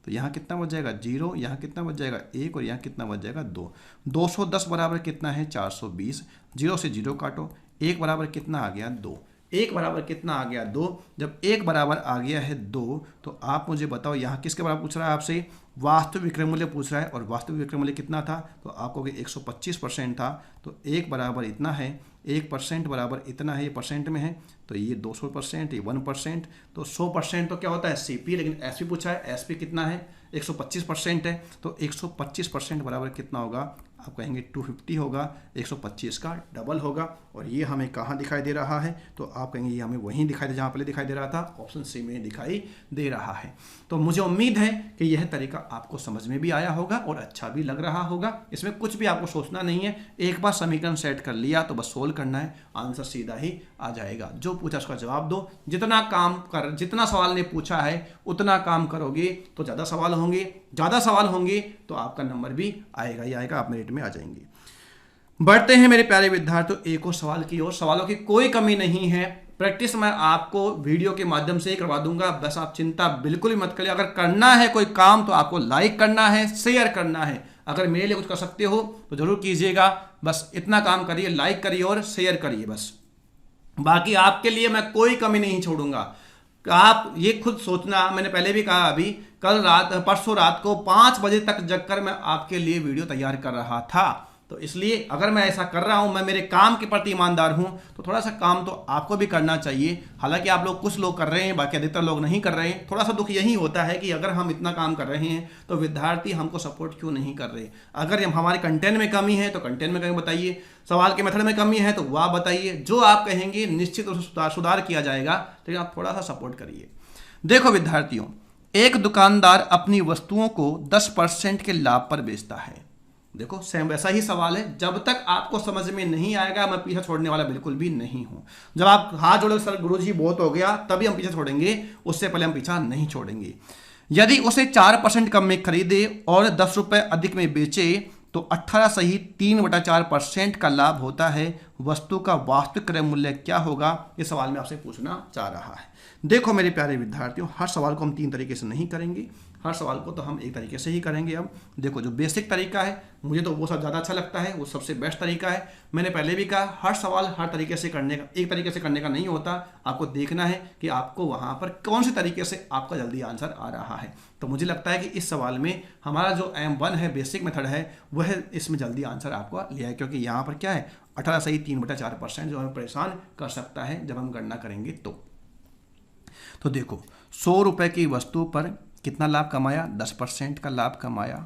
तो यहाँ कितना बच जाएगा? 0। यहाँ कितना बच जाएगा? 1 और यहाँ कितना बच जाएगा? 2। 210 बराबर कितना है? 420। 0 से 0 काटो, 1 बराबर कितना आ गया? 2। 1 बराबर कितना आ गया? 2। जब 1 बराबर आ गया है 2, तो आप मुझे बताओ यहाँ किसके बराबर पूछ रहा है आपसे? वास्तविक विक्रय मूल्य पूछ रहा है। और वास्तविक विक्रय मूल्य कितना था? तो आपको 125% था। तो 1 बराबर इतना है, 1% बराबर इतना है, ये परसेंट में है, तो ये 200%, ये 1%। तो 100% तो क्या होता है? CP, लेकिन SP पूछा है। SP कितना है? 125% है। तो 125% बराबर कितना होगा? आप कहेंगे 250 होगा, 125 का डबल होगा। और ये हमें कहाँ दिखाई दे रहा है, तो आप कहेंगे ये हमें वहीं दिखाई दे जहाँ पहले दिखाई दे रहा था, ऑप्शन सी में दिखाई दे रहा है। तो मुझे उम्मीद है कि यह तरीका आपको समझ में भी आया होगा और अच्छा भी लग रहा होगा। इसमें कुछ भी आपको सोचना नहीं है, एक बार समीकरण सेट कर लिया तो बस सोल्व करना है, आंसर सीधा ही आ जाएगा। जो पूछा उसका जवाब दो, जितना सवाल ने पूछा है उतना काम करोगे तो ज़्यादा सवाल होंगे तो आपका नंबर भी आएगा ही आएगा, आप मेरिट में आ जाएंगे। बढ़ते हैं मेरे प्यारे विद्यार्थियों एक और सवाल की ओर। सवालों की कोई कमी नहीं है, प्रैक्टिस मैं आपको वीडियो के माध्यम से ही करवा दूंगा, बस आप चिंता बिल्कुल भी मत करिए। अगर करना है कोई काम तो आपको लाइक करना है, शेयर करना है। अगर मेरे लिए कुछ कर सकते हो तो जरूर कीजिएगा, बस इतना काम करिए, लाइक करिए और शेयर करिए बस। बाकी आपके लिए मैं कोई कमी नहीं छोड़ूंगा। आप ये खुद सोचना, मैंने पहले भी कहा, अभी परसों रात को 5 बजे तक जगकर मैं आपके लिए वीडियो तैयार कर रहा था। तो इसलिए अगर मैं ऐसा कर रहा हूं, मैं मेरे काम के प्रति ईमानदार हूं, तो थोड़ा सा काम तो आपको भी करना चाहिए। हालांकि आप लोग कुछ लोग कर रहे हैं, बाकी अधिकतर लोग नहीं कर रहे हैं। थोड़ा सा दुख यही होता है कि अगर हम इतना काम कर रहे हैं तो विद्यार्थी हमको सपोर्ट क्यों नहीं कर रहे। अगर हमारे कंटेंट में कमी है तो कंटेंट में कमी बताइए, सवाल के मेथड में कमी है तो वह बताइए, जो आप कहेंगे निश्चित रूप से सुधार किया जाएगा, लेकिन आप थोड़ा सा सपोर्ट करिए। देखो विद्यार्थियों, एक दुकानदार अपनी वस्तुओं को 10% के लाभ पर बेचता है। देखो सेम वैसा ही सवाल है, जब तक आपको समझ में नहीं आएगा मैं पीछे छोड़ने वाला बिल्कुल भी नहीं हूं। जब आप हाथ जोड़ो सर गुरुजी बहुत हो गया तभी हम पीछे छोड़ेंगे, उससे पहले हम पीछा नहीं छोड़ेंगे। यदि उसे 4% कम में खरीदे और 10 रुपए अधिक में बेचे तो 18 सही 3/4% का लाभ होता है। वस्तु का वास्तविक क्रय मूल्य क्या होगा, ये सवाल मैं आपसे पूछना चाह रहा है। देखो मेरे प्यारे विद्यार्थियों, हर सवाल को हम 3 तरीके से नहीं करेंगे, हर सवाल को तो हम एक तरीके से ही करेंगे। अब देखो जो बेसिक तरीका है मुझे तो वो सब ज़्यादा अच्छा लगता है, वो सबसे बेस्ट तरीका है। मैंने पहले भी कहा हर सवाल हर तरीके से करने का, एक तरीके से करने का नहीं होता। आपको देखना है कि आपको वहाँ पर कौन से तरीके से आपका जल्दी आंसर आ रहा है। तो मुझे लगता है कि इस सवाल में हमारा जो M1 है, बेसिक मेथड है, वह इसमें जल्दी आंसर आपको लिया है, क्योंकि यहाँ पर क्या है 18 सही 3/4% जो हमें परेशान कर सकता है जब हम गणना करेंगे। तो देखो 100 रुपये की वस्तु पर कितना लाभ कमाया, 10% का लाभ कमाया।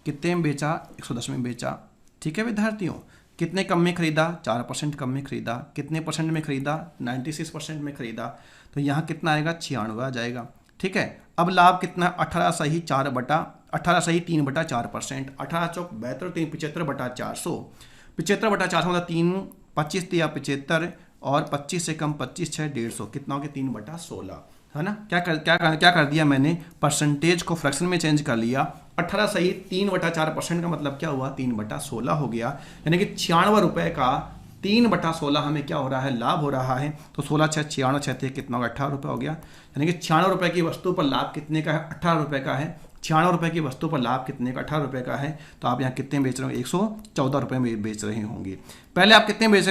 कितने में बेचा, 110 में बेचा। ठीक है विद्यार्थियों, कितने कम में खरीदा, 4% कम में खरीदा। कितने परसेंट में खरीदा, 96% में खरीदा। तो यहाँ कितना आएगा, 96 आ जाएगा। ठीक है, अब लाभ कितना, 18 सही 3/4%। 18 चौक 72, 3 75/400। 75/400 मतलब 3 25 दिया 75 और 25 से कम 25 6 150, कितना हो गया 3/16, है ना। क्या कर दिया मैंने, परसेंटेज को फ्रैक्शन में चेंज कर लिया। 18 सही 3/4% का मतलब क्या हुआ, 3/16 हो गया। यानी कि 96 रुपये का 3/16 हमें क्या हो रहा है, लाभ हो रहा है। तो 16 6 96 6 कितना होगा, 18 रुपये हो गया। यानी कि 96 रुपये की वस्तु पर लाभ कितने का है, 18 रुपये का है। 96 रुपये की वस्तु पर लाभ कितने का, 18 रुपये का है। तो आप यहाँ कितने बेच रहे हो, 114 रुपये में बेच रहे होंगे। पहले आप कितने बेच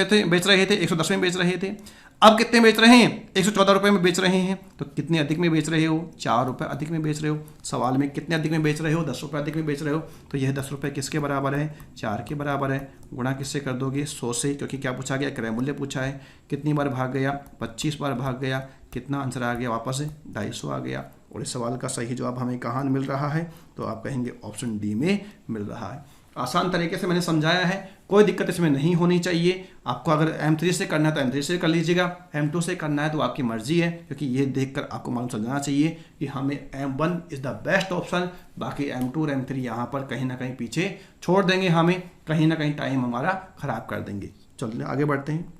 रहे थे 110 में बेच रहे थे। अब कितने बेच रहे हैं, 114 रुपये में बेच रहे हैं। तो कितने अधिक में बेच रहे हो, 4 रुपये अधिक में बेच रहे हो। सवाल में कितने अधिक में बेच रहे हो, 10 रुपये अधिक में बेच रहे हो। तो यह 10 रुपये किसके बराबर है, 4 के बराबर है। गुणा किससे कर दोगे, 100 से, क्योंकि क्या पूछा गया, क्रय मूल्य पूछा है। कितनी बार भाग गया, 25 बार भाग गया। कितना आंसर आ गया, वापस 250 आ गया। और इस सवाल का सही जवाब हमें कहाँ मिल रहा है, तो आप कहेंगे ऑप्शन डी में मिल रहा है। आसान तरीके से मैंने समझाया है, कोई दिक्कत इसमें नहीं होनी चाहिए। आपको अगर M3 से करना है तो M3 से कर लीजिएगा, M2 से करना है तो आपकी मर्जी है, क्योंकि ये देखकर आपको मालूम चल जाना चाहिए कि हमें M1 is the best option. बाकी M2 और M3 यहाँ पर कहीं ना कहीं पीछे छोड़ देंगे, हमें कहीं ना कहीं टाइम हमारा खराब कर देंगे। चलिए आगे बढ़ते हैं।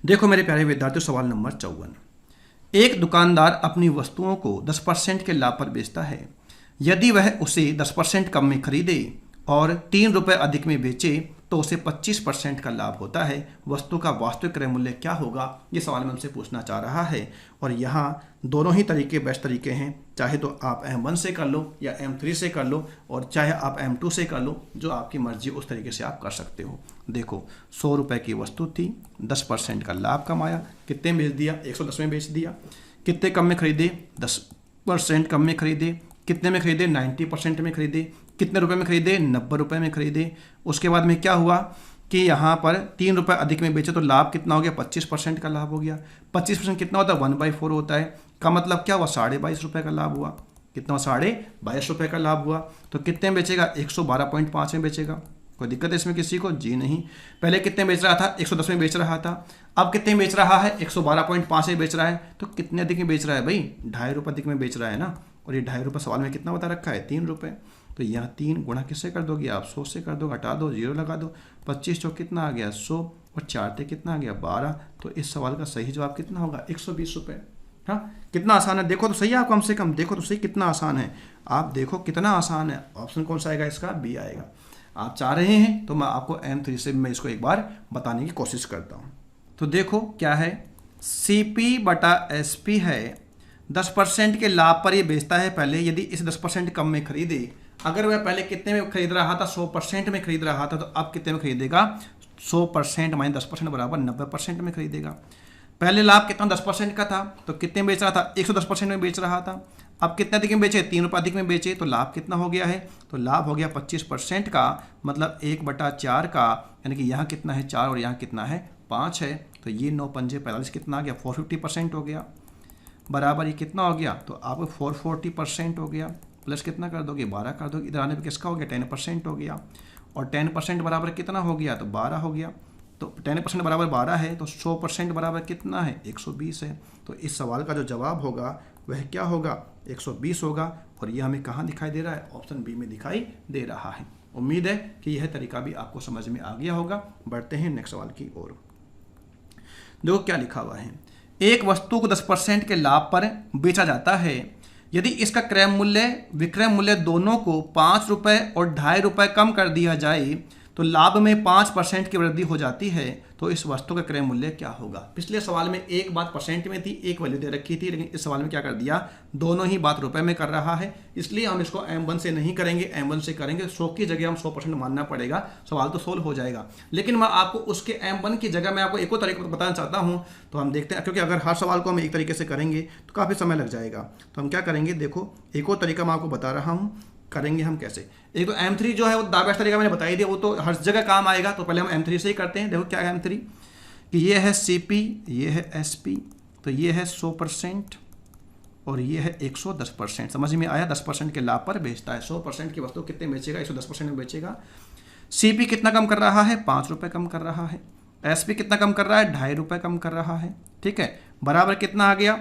देखो मेरे प्यारे विद्यार्थियों, सवाल नंबर 54। एक दुकानदार अपनी वस्तुओं को 10% के लाभ पर बेचता है। यदि वह उसे 10% कम में खरीदे और 3 रुपये अधिक में बेचे तो उसे 25% का लाभ होता है। वस्तु का वास्तविक क्रय मूल्य क्या होगा, ये सवाल मैं हमसे पूछना चाह रहा है। और यहाँ दोनों ही तरीके बेस्ट तरीके हैं, चाहे तो आप M1 से कर लो या M3 से कर लो, और चाहे आप M2 से कर लो, जो आपकी मर्जी उस तरीके से आप कर सकते हो। देखो 100 रुपये की वस्तु थी, 10% का लाभ कमाया। कितने में बेच दिया, 110 में बेच दिया। कितने कम में खरीदे, 10% कम में खरीदे। कितने में खरीदे, 90% में खरीदे। कितने रुपए में खरीदे, 90 रुपये में खरीदे। उसके बाद में क्या हुआ कि यहाँ पर 3 रुपये अधिक में बेचे तो लाभ कितना हो गया, 25% का लाभ हो गया। 25% कितना होता है, 1/4 होता है। का मतलब क्या हुआ, 22.5 रुपये का लाभ हुआ। कितना 22.5 रुपये का लाभ हुआ। तो कितने में बेचेगा? 112.5 में बेचेगा। कोई दिक्कत है इसमें किसी को? जी नहीं। पहले कितने बेच रहा था? 110 में बेच रहा था। अब कितने में बेच रहा है? 112.5 में बेच रहा है। तो कितने अधिक में बेच रहा है भाई? 2.5 रुपये अधिक में बेच रहा है ना। और ये 2.5 रुपये सवाल में कितना बता रखा है? 3 रुपये। तो यहाँ 3 गुणा किससे कर दोगे आप? 100 से कर दो, हटा दो, 0 लगा दो। 25 चौक कितना आ गया? 100 और 4 थे कितना आ गया? 12। तो इस सवाल का सही जवाब कितना होगा? 120 रुपये। हाँ, कितना आसान है, देखो तो सही आप, कम से कम देखो तो सही कितना आसान है। आप देखो कितना आसान है। ऑप्शन कौन सा आएगा इसका? बी आएगा। आप चाह रहे हैं तो मैं आपको M3 से मैं इसको एक बार बताने की कोशिश करता हूँ। तो देखो क्या है, CP/SP है। 10% के लाभ पर ये बेचता है पहले। यदि इस 10% कम में खरीदे, अगर वह पहले कितने में खरीद रहा था? 100% में खरीद रहा था, तो अब कितने में खरीदेगा? 100% माइनस 10% बराबर 90% में खरीदेगा। पहले लाभ कितना? 10% का था, तो कितने में बेच रहा था? 110% में बेच रहा था। अब कितने अधिक में बेचे? 3 रुपये अधिक में बेचे, तो लाभ कितना हो गया है? तो लाभ हो गया 25% का, मतलब 1/4 का, यानी कि यहाँ कितना है? 4 और यहाँ कितना है? 5 है। तो ये 9 पंजे 45 कितना आ गया? 450% हो गया। बराबर ये कितना हो गया? तो आपको 440% हो गया। प्लस कितना कर दोगे? 12 कर दोगे। इधर आने पर किसका हो गया? 10% हो गया। और 10% बराबर कितना हो गया? तो 12 हो गया। तो 10% बराबर 12 है, तो 100% बराबर कितना है? 120 है। तो इस सवाल का जो जवाब होगा वह क्या होगा? 120 होगा। और यह हमें कहाँ दिखाई दे रहा है? ऑप्शन बी में दिखाई दे रहा है। उम्मीद है कि यह तरीका भी आपको समझ में आ गया होगा। बढ़ते हैं नेक्स्ट सवाल की ओर। देखो क्या लिखा हुआ है। एक वस्तु को 10% के लाभ पर बेचा जाता है। यदि इसका क्रय मूल्य विक्रय मूल्य दोनों को 5 रुपये और 2.5 रुपये कम कर दिया जाए तो लाभ में 5% की वृद्धि हो जाती है, तो इस वस्तु का क्रय मूल्य क्या होगा? पिछले सवाल में एक बात परसेंट में थी, एक वैल्यू दे रखी थी, लेकिन इस सवाल में क्या कर दिया? दोनों ही बात रुपए में कर रहा है। इसलिए हम इसको M1 से नहीं करेंगे, M1 से करेंगे। 100 की जगह हम 100% मानना पड़ेगा, सवाल तो सोल्व हो जाएगा। लेकिन मैं आपको उसके M1 की जगह मैं आपको एक और तरीका बताना चाहता हूँ। तो हम देखते हैं, क्योंकि अगर हर सवाल को हम एक तरीके से करेंगे तो काफ़ी समय लग जाएगा। तो हम क्या करेंगे? देखो एक और तरीका मैं आपको बता रहा हूँ, करेंगे हम कैसे। एक तो M3 जो है वो दावेश तरीका मैंने बता ही दिया, वो तो हर जगह काम आएगा। तो पहले हम M3 से ही करते हैं। देखो क्या है M3 कि ये है CP, ये है SP, तो ये है 100% और ये है 110%। समझ में आया? 10% के लाभ पर बेचता है। 100% की वस्तु कितने बेचेगा? 110% में बेचेगा। CP कितना कम कर रहा है? 5 रुपये कम कर रहा है। SP कितना कम कर रहा है? 2.5 रुपये कम कर रहा है। ठीक है, बराबर कितना आ गया?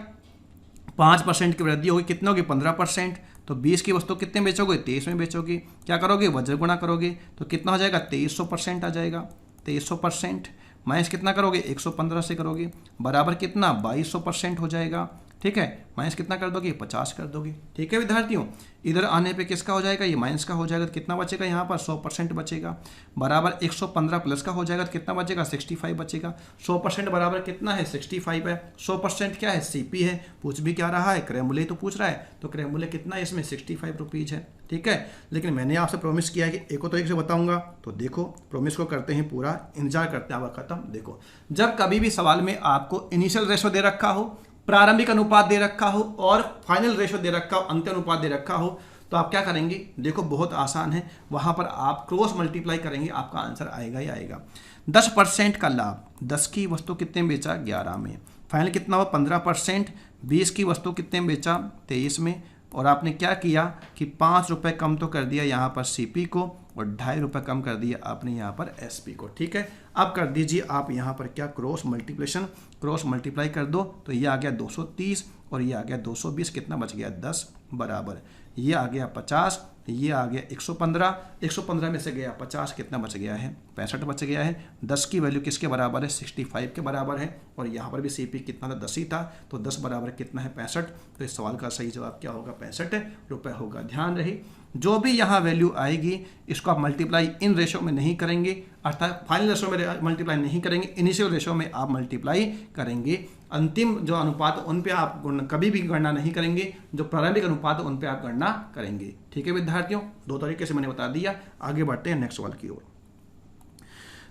5% की वृद्धि होगी, कितनी होगी? 15%। तो 20 की वस्तु कितने बेचोगे? 23 में बेचोगे। क्या करोगे? वज्र गुणा करोगे, तो कितना हो जाएगा? 2300% आ जाएगा। 2300% माइनस कितना करोगे? 115 से करोगे, बराबर कितना? 2200% हो जाएगा। ठीक है, माइनस कितना कर दोगे? 50 कर दोगे। ठीक है विद्यार्थियों, इधर आने पे किसका हो जाएगा? ये माइनस का हो जाएगा, तो कितना बचेगा यहाँ पर? 100% बचेगा। बराबर 115 प्लस का हो जाएगा, तो कितना बचेगा? 65 बचेगा। 100% बराबर कितना है? 65 है। 100% क्या है? CP है। पूछ भी क्या रहा है? क्रय मूल्य तो पूछ रहा है, तो क्रय मूल्य कितना है इसमें? 65 रुपीज़ है। ठीक है, लेकिन मैंने आपसे प्रॉमिस किया है कि एक और तरीके से बताऊंगा। तो देखो प्रॉमिस को करते हैं पूरा, इंतजार करते हैं आपका खत्म। देखो, जब कभी भी सवाल में आपको इनिशियल रेशो दे रखा हो, प्रारंभिक अनुपात दे रखा हो और फाइनल रेशो दे रखा हो, अंत्य अनुपात दे रखा हो, तो आप क्या करेंगे? देखो बहुत आसान है, वहां पर आप क्रॉस मल्टीप्लाई करेंगे, आपका आंसर आएगा ही आएगा। 10% का लाभ, 10 की वस्तु कितने में बेचा? 11 में। फाइनल कितना हुआ? 15%। 20 की वस्तु कितने में बेचा? 23 में। और आपने क्या किया कि 5 रुपये कम तो कर दिया यहाँ पर CP को और 2.5 रुपये कम कर दिया आपने यहाँ पर SP को। ठीक है, अब कर दीजिए आप यहाँ पर क्या? क्रॉस मल्टीप्लिकेशन, क्रॉस मल्टीप्लाई कर दो, तो ये आ गया 230 और ये आ गया 220। कितना बच गया? 10 बराबर ये आ गया 50, ये आ गया 115। 115 में से गया 50, कितना बच गया है? 65 बच गया है। 10 की वैल्यू किसके बराबर है? 65 के बराबर है। और यहाँ पर भी CP कितना था? 10 ही था, तो 10 बराबर कितना है? 65। तो इस सवाल का सही जवाब क्या होगा? 65 रुपये होगा। ध्यान रहे, जो भी यहाँ वैल्यू आएगी इसको आप मल्टीप्लाई इन रेशो में नहीं करेंगे, अर्थात फाइनल रेशो में मल्टीप्लाई नहीं करेंगे, इनिशियल रेशो में आप मल्टीप्लाई करेंगे। अंतिम जो अनुपात उन पे आप कभी भी गणना नहीं करेंगे, जो प्रारंभिक अनुपात उन पे आप गणना करेंगे। ठीक है विद्यार्थियों, दो तरीके से मैंने बता दिया। आगे बढ़ते हैं नेक्स्ट सवाल की ओर।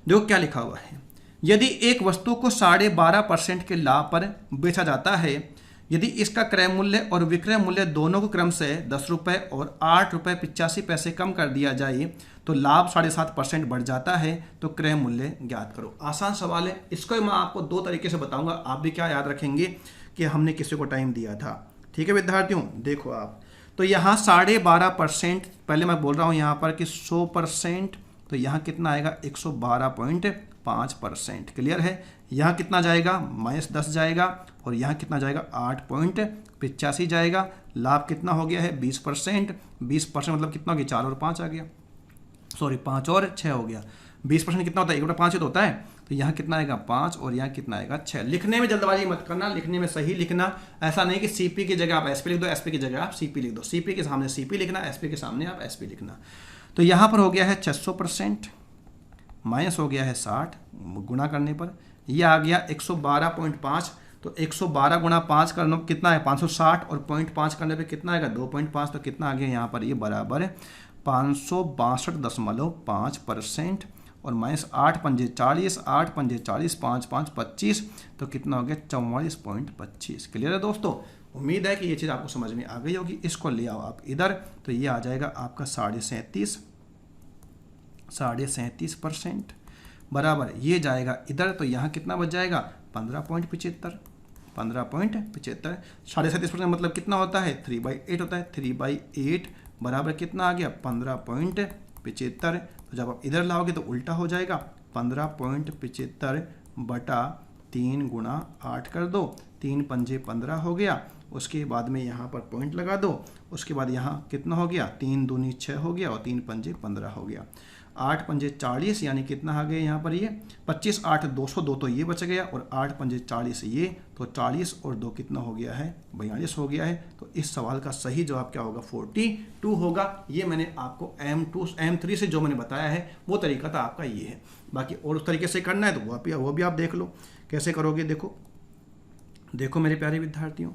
देखो क्या लिखा हुआ है। यदि एक वस्तु को 12.5% के लाभ पर बेचा जाता है, यदि इसका क्रय मूल्य और विक्रय मूल्य दोनों को क्रम से 10 रुपये और 8 रुपये 85 पैसे कम कर दिया जाए तो लाभ 7.5% बढ़ जाता है, तो क्रय मूल्य ज्ञात करो। आसान सवाल है, इसको मैं आपको दो तरीके से बताऊंगा। आप भी क्या याद रखेंगे कि हमने किसी को टाइम दिया था। ठीक है विद्यार्थियों, देखो आप तो यहाँ 12.5%, पहले मैं बोल रहा हूँ यहाँ पर कि 100%, तो यहाँ कितना आएगा 112.5%। क्लियर है। यहाँ कितना जाएगा -10 जाएगा और यहाँ कितना जाएगा 8.85 जाएगा। लाभ कितना हो गया है 20%। 20% मतलब कितना हो गया 4 और 5 आ गया, सॉरी 5 और 6 हो गया। 20% कितना होता है 1/5 ही तो होता है। तो यहाँ कितना आएगा 5 और यहाँ कितना आएगा 6। लिखने में जल्दबाजी मत करना, लिखने में सही लिखना। ऐसा नहीं कि सीपी की जगह आप एसपी लिख दो, एसपी की जगह आप सीपी लिख दो। सीपी के सामने सीपी लिखना, एसपी के सामने आप एसपी लिखना। तो यहाँ पर हो गया है 600%, माइनस हो गया है 60 गुणा करने पर, यह आ गया 112.5। तो 112 गुणा 5 करना कितना है 560 और 0.5 करने पे कितना आएगा 2.5। तो कितना आ गया यहाँ पर ये बराबर 562.5% और -8 पंजे 40, 8 पंजे 40, 5 5 25, तो कितना हो गया 44.25। क्लियर है दोस्तों। उम्मीद है कि ये चीज़ आपको समझ में आ गई होगी। इसको ले आओ आप इधर, तो ये आ जाएगा आपका 37.5% बराबर। ये जाएगा इधर, तो यहाँ कितना बच जाएगा 15.75। 37.5% मतलब कितना होता है 3/8 होता है। 3/8 बराबर कितना आ गया 15.75। तो जब आप इधर लाओगे तो उल्टा हो जाएगा 15.75 बटा 3 गुणा 8 कर दो, 3 पंजे 15 हो गया। उसके बाद में यहाँ पर पॉइंट लगा दो। उसके बाद यहाँ कितना हो गया 3 दूनी 6 हो गया और 3 पंजे 15 हो गया। 8 पंजे 40 यानी कितना आ गया यहाँ पर ये 25, 8 202, तो ये बच गया और 8 पंजे 40 ये, तो 40 और 2 कितना हो गया है 42 हो गया है। तो इस सवाल का सही जवाब क्या होगा 42 होगा। ये मैंने आपको M3 से जो मैंने बताया है वो तरीका था आपका ये है। बाकी और उस तरीके से करना है तो वो भी आप देख लो कैसे करोगे। देखो मेरे प्यारे विद्यार्थियों,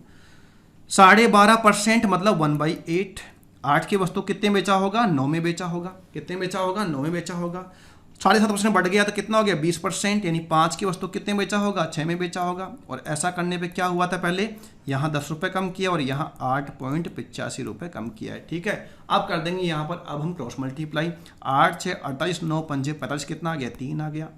12.5% मतलब 1/8। 8 की वस्तु कितने बेचा होगा 9 में बेचा होगा। कितने बेचा होगा 9 में बेचा होगा। 7.5% बढ़ गया तो कितना हो गया 20%, यानी 5 की वस्तु कितने बेचा होगा 6 में बेचा होगा। और ऐसा करने पे क्या हुआ था, पहले यहाँ 10 रुपये कम किया और यहाँ 8.85 रुपये कम किया है। ठीक है, अब कर देंगे यहाँ पर, अब हम क्रॉस मल्टीप्लाई। 8 6 48, 9 पंजे 45, कितना आ गया 3 आ गया।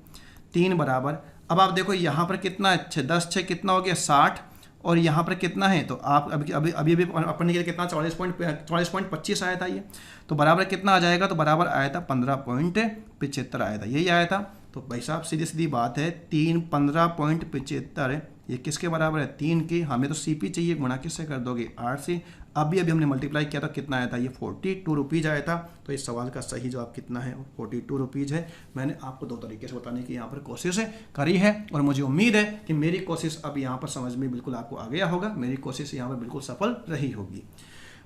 3 बराबर, अब आप देखो यहाँ पर कितना है 10 6 कितना हो गया 60 और यहाँ पर कितना है, तो आप अभी अपने के लिए कितना 44.25 आया था ये, तो बराबर कितना आ जाएगा, तो बराबर आया था 15.75 आया था, यही आया था। तो भाई साहब सीधी सीधी बात है 15.75 ये किसके बराबर है 3 के। हमें तो सीपी चाहिए, गुणा किससे कर दोगे 8 से। अभी हमने मल्टीप्लाई किया था, कितना आया था ये 42 रुपीज़ आया था। तो इस सवाल का सही जवाब कितना है 42 रुपीज़ है। मैंने आपको 2 तरीके से बताने की यहाँ पर कोशिश करी है और मुझे उम्मीद है कि मेरी कोशिश अब यहाँ पर समझ में बिल्कुल आपको आ गया होगा। मेरी कोशिश यहाँ पर बिल्कुल सफल रही होगी।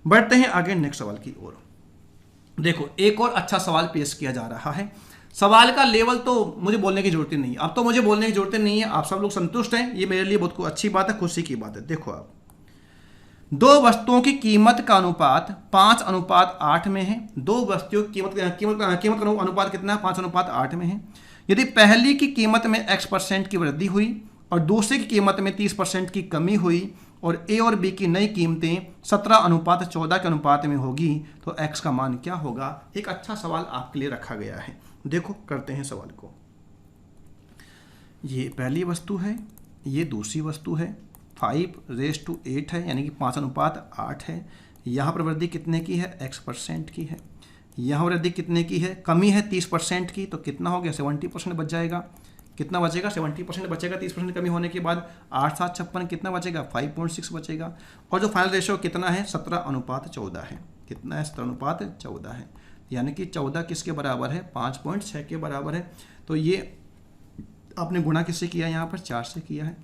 बढ़ते हैं आगे नेक्स्ट सवाल की ओर। देखो एक और अच्छा सवाल पेश किया जा रहा है। सवाल का लेवल तो मुझे बोलने की जरूरत नहीं है, अब तो मुझे बोलने की जरूरत नहीं है, आप सब लोग संतुष्ट हैं, ये मेरे लिए बहुत अच्छी बात है, खुशी की बात है। देखो आप 2 वस्तुओं की कीमत का अनुपात 5:8 में है। 2 वस्तुओं की कीमत का अनुपात कितना है 5:8 में है। यदि पहली की कीमत में x% की वृद्धि हुई और दूसरी की कीमत में 30% की कमी हुई और ए और बी की नई कीमतें 17:14 के अनुपात में होगी तो x का मान क्या होगा। एक अच्छा सवाल आपके लिए रखा गया है। देखो करते हैं सवाल को। ये पहली वस्तु है, ये दूसरी वस्तु है, 5:8 है यानी कि 5:8 है। यहाँ पर वृद्धि कितने की है x% की है। यहाँ वृद्धि कितने की है, कमी है 30% की, तो कितना हो गया 70% बच जाएगा। कितना बचेगा 70% बचेगा 30% कमी होने के बाद। 8 7 56 कितना बचेगा 5.6 बचेगा। और जो फाइनल रेशियो कितना है 17:14 है। कितना है 17:14 है, यानी कि 14 किसके बराबर है 5.6 के बराबर है। तो ये आपने गुणा किससे किया, यहाँ पर 4 से किया है,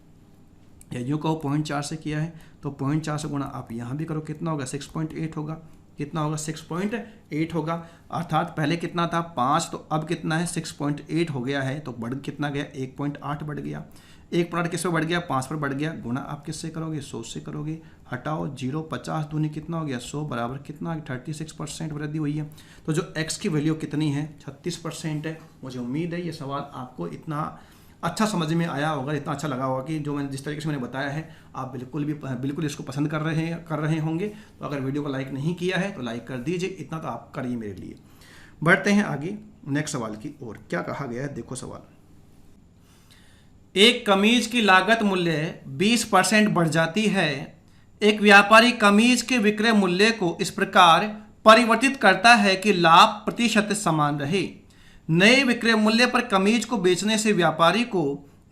या यूँ कहो 0.4 से किया है। तो 0.4 से गुणा आप यहाँ भी करो, कितना होगा 6.8 होगा। कितना होगा 6.8 होगा। अर्थात पहले कितना था 5, तो अब कितना है 6.8 हो गया है। तो बढ़ कितना गया 1.8 बढ़ गया। 1.8 किस पे बढ़ गया 5 पर बढ़ गया। गुणा आप किससे करोगे 100 से करोगे। हटाओ 0, 50 दूनी कितना हो गया 100 बराबर कितना 36% वृद्धि हुई है। तो जो x की वैल्यू कितनी है 36% है। मुझे उम्मीद है ये सवाल आपको इतना अच्छा समझ में आया होगा, इतना अच्छा लगा होगा कि जो मैंने जिस तरीके से मैंने बताया है आप बिल्कुल इसको पसंद कर रहे होंगे। तो अगर वीडियो को लाइक नहीं किया है तो लाइक कर दीजिए, इतना तो आप करिए मेरे लिए। बढ़ते हैं आगे नेक्स्ट सवाल की ओर। क्या कहा गया है देखो सवाल। एक कमीज की लागत मूल्य 20% बढ़ जाती है एक व्यापारी कमीज के विक्रय मूल्य को इस प्रकार परिवर्तित करता है कि लाभ प्रतिशत समान रहे। नए विक्रय मूल्य पर कमीज को बेचने से व्यापारी को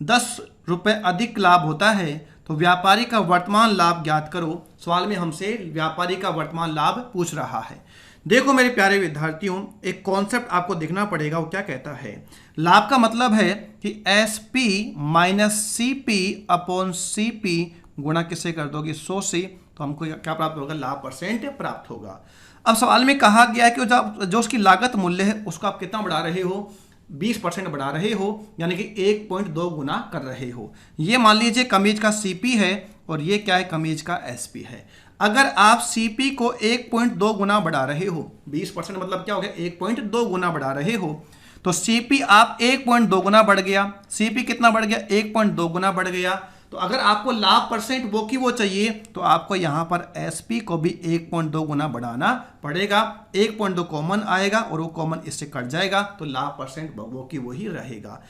10 रुपये अधिक लाभ होता है, तो व्यापारी का वर्तमान लाभ ज्ञात करो। सवाल में हमसे व्यापारी का वर्तमान लाभ पूछ रहा है। देखो मेरे प्यारे विद्यार्थियों, एक कॉन्सेप्ट आपको देखना पड़ेगा। वो क्या कहता है, लाभ का मतलब है कि SP minus CP upon CP गुणा किससे कर दोगे 100 से, तो हमको क्या प्राप्त होगा, लाभ परसेंट प्राप्त होगा। अब सवाल में कहा गया है कि जो उसकी लागत मूल्य है उसको आप कितना बढ़ा रहे हो, 20% बढ़ा रहे हो, यानी कि 1.2 गुना कर रहे हो। ये मान लीजिए कमीज का CP है और ये क्या है, कमीज का SP है। अगर आप CP को 1.2 गुना बढ़ा रहे हो, 20% मतलब क्या हो गया, 1.2 गुना बढ़ा रहे हो, तो CP आप 1.2 गुना बढ़ गया। CP कितना बढ़ गया, 1.2 गुना बढ़ गया। तो अगर आपको लाभ परसेंट वो की वो चाहिए तो आपको यहां पर SP को भी 1.2 गुना बढ़ाना पड़ेगा। 1.2 कॉमन आएगा और वो कॉमन इससे कट जाएगा, तो लाभ परसेंट वो की वही रहेगा।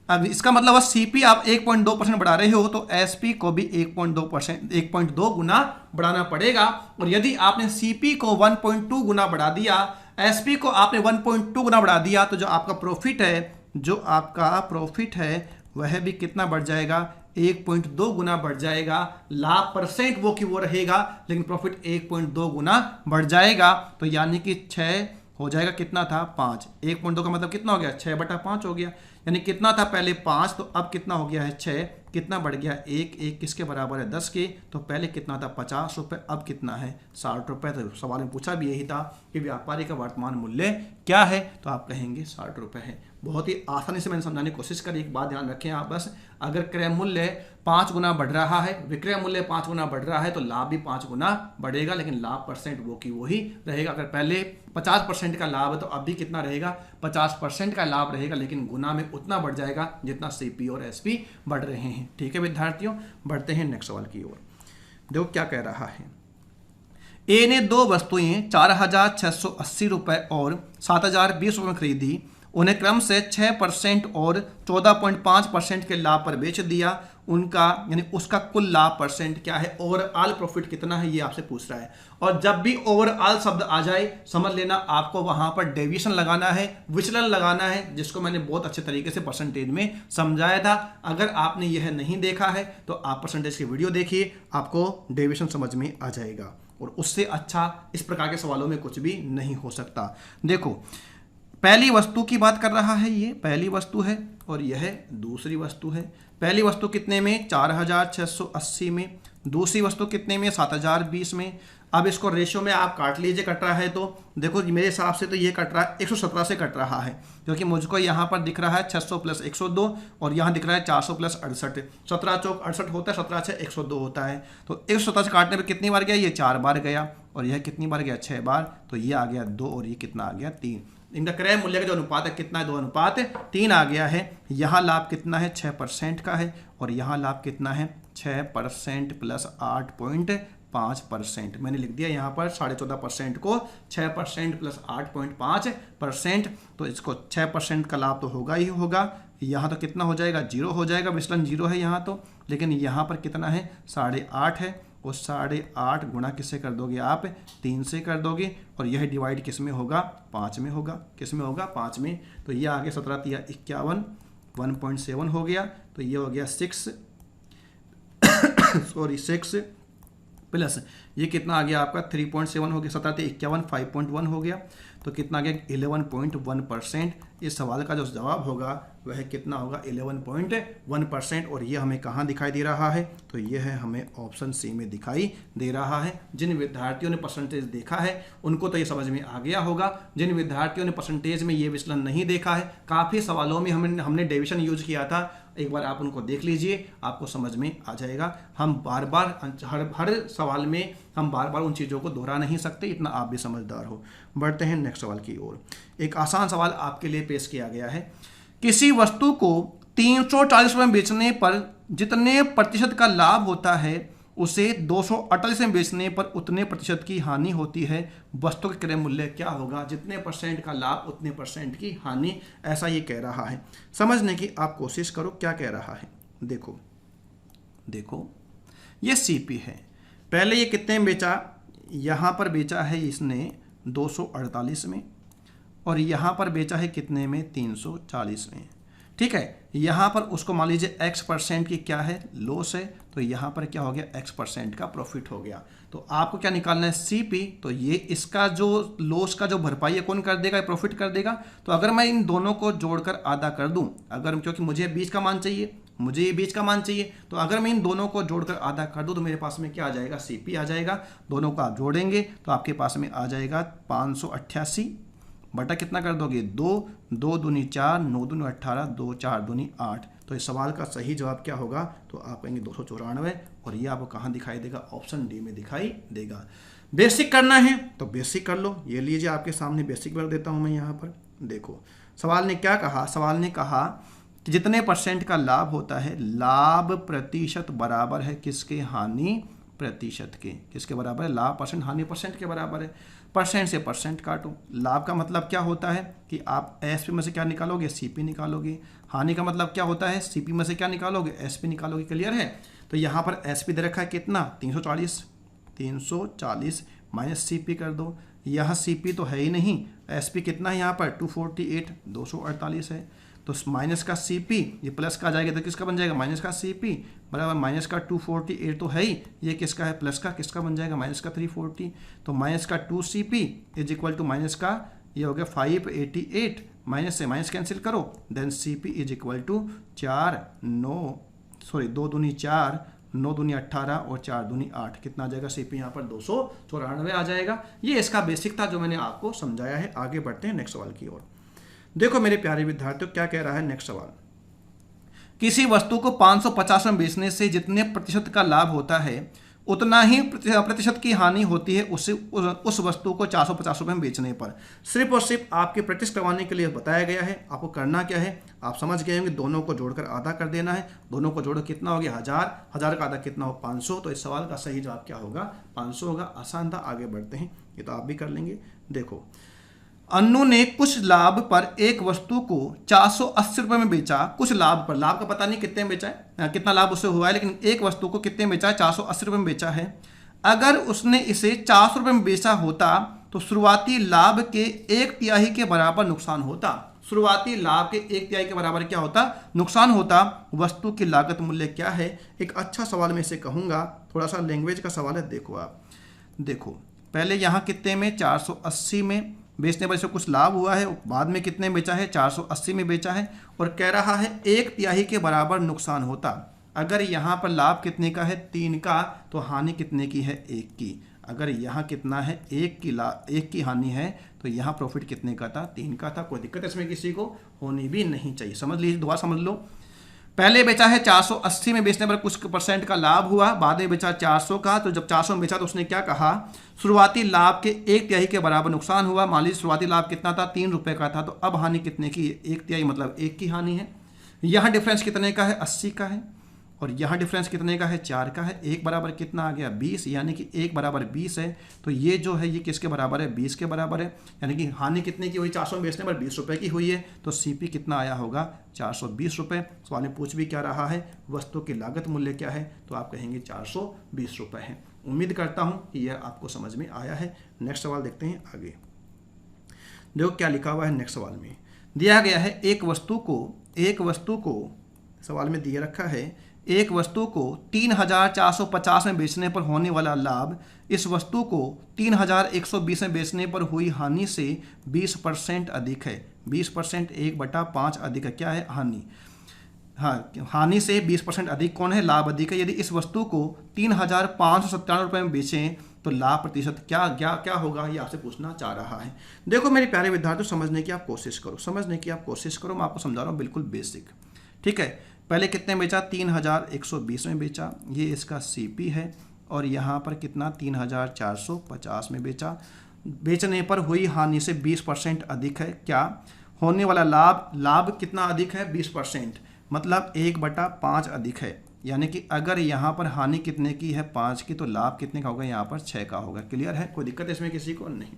अब इसका मतलब CP आप 1.2% बढ़ा रहे हो तो SP को भी 1.2 गुना बढ़ाना पड़ेगा। और यदि आपने CP को 1.2 गुना बढ़ा दिया, SP को आपने 1.2 गुना बढ़ा दिया, तो जो आपका प्रॉफिट है वह भी कितना बढ़ जाएगा, 1.2 गुना बढ़ जाएगा। लाभ परसेंट वो की वो रहेगा, लेकिन प्रॉफिट 1.2 गुना बढ़ जाएगा। तो यानी कि 6 हो जाएगा, कितना था 5, 1.2 का मतलब कितना हो गया, 6/5 हो गया। यानी कितना था पहले 5, तो अब कितना हो गया है 6, कितना बढ़ गया 1 किसके बराबर है 10 के। तो पहले कितना था 50 रुपये, अब कितना है 60 रुपये। तो सवाल में पूछा भी यही था कि व्यापारी का वर्तमान मूल्य क्या है, तो आप कहेंगे 60 रुपये है। बहुत ही आसानी से मैंने समझाने की कोशिश करी। एक बात ध्यान रखें आप बस, अगर क्रय मूल्य 5 गुना बढ़ रहा है, विक्रय मूल्य 5 गुना बढ़ रहा है, तो लाभ भी 5 गुना बढ़ेगा, लेकिन लाभ परसेंट वो की वही रहेगा। अगर पहले 50% का लाभ है तो अब भी कितना रहेगा, 50% का लाभ रहेगा, लेकिन गुना में उतना बढ़ जाएगा जितना CP और SP बढ़ रहे हैं। ठीक है विद्यार्थियों, बढ़ते हैं नेक्स्ट सवाल की ओर। देखो क्या कह रहा है, A ने 2 वस्तुएं 4,680 रुपये और 7,020 रुपये में खरीदी। उन्हें क्रम से 6% और 14.5% के लाभ पर बेच दिया। उनका यानी उसका कुल लाभ परसेंट क्या है, ओवरऑल प्रॉफिट कितना है, ये आपसे पूछ रहा है। और जब भी ओवरऑल शब्द आ जाए समझ लेना आपको वहां पर डेविएशन लगाना है, विचलन लगाना है, जिसको मैंने बहुत अच्छे तरीके से परसेंटेज में समझाया था। अगर आपने यह नहीं देखा है तो आप परसेंटेज की वीडियो देखिए, आपको डेविएशन समझ में आ जाएगा। और उससे अच्छा इस प्रकार के सवालों में कुछ भी नहीं हो सकता। देखो पहली वस्तु की बात कर रहा है, ये पहली वस्तु है और यह दूसरी वस्तु है। पहली वस्तु कितने में, 4,680 में। दूसरी वस्तु कितने में, 7,020 में। अब इसको रेशियो में आप काट लीजिए, कट रहा है तो देखो मेरे हिसाब से तो ये कट रहा है 117 से कट रहा है, क्योंकि मुझको यहाँ पर दिख रहा है 600 + 102 और यहाँ दिख रहा है 400 + 68। 17 चौक 68 होता है, 17 6 102 होता है। तो 117 से काटने पर कितनी बार गया, ये 4 बार गया, और यह कितनी बार गया, 6 बार। तो ये आ गया 2 और ये कितना आ गया 3। इनका क्रय मूल्य का जो अनुपात है कितना है, 2:3 आ गया है। यहाँ लाभ कितना है, 6% का है, और यहाँ लाभ कितना है, 6% + 8.5%। मैंने लिख दिया यहाँ पर 14.5% को 6% + 8.5%। तो इसको 6% का लाभ तो होगा ही होगा। यहाँ तो कितना हो जाएगा, 0 हो जाएगा, विचलन 0 है यहाँ तो। लेकिन यहाँ पर कितना है, 8.5 है, और 8.5 गुणा किससे कर दोगे आप, 3 से कर दोगे, और यह डिवाइड किस में होगा, 5 में होगा। किस में होगा, 5 में। तो ये आ गया 17 × 51, 1.7 हो गया। तो ये हो गया 6 प्लस ये कितना आ गया आपका 3.7 हो गया, 17 × 51 5.1 हो गया। तो कितना आ गया 11.1%। इस सवाल का जो जवाब होगा वह कितना होगा, 11.1%। और ये हमें कहाँ दिखाई दे रहा है, तो ये है हमें ऑप्शन C में दिखाई दे रहा है। जिन विद्यार्थियों ने परसेंटेज देखा है उनको तो ये समझ में आ गया होगा। जिन विद्यार्थियों ने परसेंटेज में ये विचलन नहीं देखा है, काफ़ी सवालों में हमने डेविएशन यूज किया था, एक बार आप उनको देख लीजिए, आपको समझ में आ जाएगा। हम बार बार हर सवाल में हम बार बार उन चीज़ों को दोहरा नहीं सकते, इतना आप भी समझदार हो। बढ़ते हैं नेक्स्ट सवाल की ओर। एक आसान सवाल आपके लिए पेश किया गया है। किसी वस्तु को 340 रुपये में बेचने पर जितने प्रतिशत का लाभ होता है उसे 248 में बेचने पर उतने प्रतिशत की हानि होती है। वस्तु का क्रय मूल्य क्या होगा, जितने % का लाभ उतने % की हानि, ऐसा ये कह रहा है। समझने की आप कोशिश करो क्या कह रहा है। देखो ये CP है, पहले ये कितने में बेचा, यहाँ पर बेचा है इसने 248 में, और यहाँ पर बेचा है कितने में, 340 में। ठीक है, यहाँ पर उसको मान लीजिए x% की क्या है, लॉस है, तो यहाँ पर क्या हो गया, x% का प्रॉफिट हो गया। तो आपको क्या निकालना है, CP। तो ये इसका जो लॉस का जो भरपाई है कौन कर देगा, प्रॉफिट कर देगा। तो अगर मैं इन दोनों को जोड़कर आधा कर दूं, अगर क्योंकि मुझे बीच का मान चाहिए, मुझे ये बीच का मान चाहिए, तो अगर मैं इन दोनों को जोड़कर आधा कर दूं तो मेरे पास में क्या आ जाएगा, CP आ जाएगा। दोनों को आप जोड़ेंगे तो आपके पास में आ जाएगा 588 बटा कितना कर दोगे, 2, 2 दूनी 4, 9 दूनी 18, 2 4 दूनी 8। तो इस सवाल का सही जवाब क्या होगा, तो आप कहेंगे 294, और ये आपको कहाँ दिखाई देगा, ऑप्शन डी में दिखाई देगा। बेसिक करना है तो बेसिक कर लो। ये लीजिए आपके सामने बेसिक कर देता हूँ मैं यहाँ पर। देखो सवाल ने क्या कहा, सवाल ने कहा कि जितने % का लाभ होता है, लाभ प्रतिशत बराबर है किसके, हानि प्रतिशत के। किसके बराबर है, लाभ %, हानि % के बराबर है। % से % काटो। लाभ का मतलब क्या होता है कि आप SP में से क्या निकालोगे, CP निकालोगे। हानि का मतलब क्या होता है, CP में से क्या निकालोगे, SP निकालोगे। क्लियर है। तो यहाँ पर SP दे रखा है कितना, 340 माइनस CP कर दो। यह CP तो है ही नहीं, SP कितना है यहाँ पर, 248, 248 है। तो माइनस का CP, ये प्लस का आ जाएगा तो किसका बन जाएगा, माइनस का CP बराबर माइनस का 248 तो है ही, ये किसका है, प्लस का, किसका बन जाएगा, माइनस का 340। तो माइनस का 2CP is equal to minus का ये हो गया 588, माइनस से माइनस कैंसिल करो, then CP is equal to 2 दूनी 4, 9 दूनी 18 और 4 दूनी 8। कितना आ जाएगा, CP यहाँ पर 294 आ जाएगा। ये इसका बेसिक था जो मैंने आपको समझाया है। आगे बढ़ते हैं नेक्स्ट सवाल की ओर। देखो मेरे प्यारे विद्यार्थियों, क्या कह रहा है नेक्स्ट सवाल। किसी वस्तु को 550 में बेचने से जितने प्रतिशत का लाभ होता है उतना ही प्रतिशत की हानि होती है उस वस्तु को 450 रुपये में बेचने पर। सिर्फ और सिर्फ आपके प्रैक्टिस करवाने के लिए बताया गया है। आपको करना क्या है, आप समझ गए होंगे, दोनों को जोड़कर आधा कर देना है। दोनों को जोड़ो कितना हो गया, 1000 का आधा कितना हो, 500। तो इस सवाल का सही जवाब क्या होगा, 500 होगा। आसान था। आगे बढ़ते हैं, ये तो आप भी कर लेंगे। देखो, अन्नू ने कुछ लाभ पर एक वस्तु को 480 रुपये में बेचा। कुछ लाभ पर, लाभ का पता नहीं कितने में बेचा है, कितना लाभ उससे हुआ है, लेकिन एक वस्तु को कितने में बेचा है, 480 रुपये में बेचा है। अगर उसने इसे 400 रुपये में बेचा होता तो शुरुआती लाभ के 1/3 के बराबर नुकसान होता। शुरुआती लाभ के 1/3 के बराबर क्या होता, नुकसान होता। वस्तु की लागत मूल्य क्या है, एक अच्छा सवाल में से कहूँगा, थोड़ा सा लैंग्वेज का सवाल है। देखो आप, देखो पहले यहाँ कितने में, 480 में बेचने पर इसको कुछ लाभ हुआ है, बाद में कितने बेचा है, 480 में बेचा है, और कह रहा है 1/3 के बराबर नुकसान होता। अगर यहाँ पर लाभ कितने का है, 3 का, तो हानि कितने की है, 1 की। अगर यहाँ कितना है, 1 की हानि है, तो यहाँ प्रॉफिट कितने का था, 3 का था। कोई दिक्कत इसमें किसी को होनी भी नहीं चाहिए। समझ लीजिए, दोबारा समझ लो। पहले बेचा है 480 में, बेचने पर कुछ % का लाभ हुआ, बाद में बेचा 400 का। तो जब 400 में बेचा तो उसने क्या कहा, शुरुआती लाभ के 1/3 के बराबर नुकसान हुआ। मान लीजिए शुरुआती लाभ कितना था, 3 रुपये का था, तो अब हानि कितने की, 1/3 मतलब 1 की हानि है। यहाँ डिफरेंस कितने का है, 80 का है, और यहाँ डिफरेंस कितने का है, 4 का है। 1 बराबर कितना आ गया, 20, यानी कि 1 बराबर 20 है। तो ये जो है ये किसके बराबर है, 20 के बराबर है। यानी कि हानि कितने की हुई, 400 में बेचने पर 20 रुपये की हुई है। तो CP कितना आया होगा, 420 रुपये। सवाल में पूछ भी क्या रहा है, वस्तु की लागत मूल्य क्या है, तो आप कहेंगे 420 रुपये है। उम्मीद करता हूँ कि यह आपको समझ में आया है। नेक्स्ट सवाल देखते हैं आगे। देखो क्या लिखा हुआ है नेक्स्ट सवाल में। दिया गया है एक वस्तु को सवाल में दिया रखा है, एक वस्तु को 3450 में बेचने पर होने वाला लाभ इस वस्तु को 3120 में बेचने पर हुई हानि से 20% अधिक है। 20% 1/5 अधिक है, क्या है, हानि। हाँ, हानि से 20% अधिक कौन है, लाभ अधिक है। यदि इस वस्तु को 3597 रुपये में बेचें तो लाभ प्रतिशत क्या होगा, ये आपसे पूछना चाह रहा है। देखो मेरे प्यारे विद्यार्थियों, समझने की आप कोशिश करो, मैं आपको समझा रहा हूँ, बिल्कुल बेसिक। ठीक है, पहले कितने बेचा, 3120 में बेचा, ये इसका CP है, और यहाँ पर कितना, 3450 में बेचा। बेचने पर हुई हानि से 20% अधिक है। क्या होने वाला लाभ कितना अधिक है, 20%, मतलब 1/5 अधिक है। यानी कि अगर यहाँ पर हानि कितने की है, 5 की, तो लाभ कितने का होगा, यहाँ पर 6 का होगा। क्लियर है, कोई दिक्कत इसमें किसी को नहीं।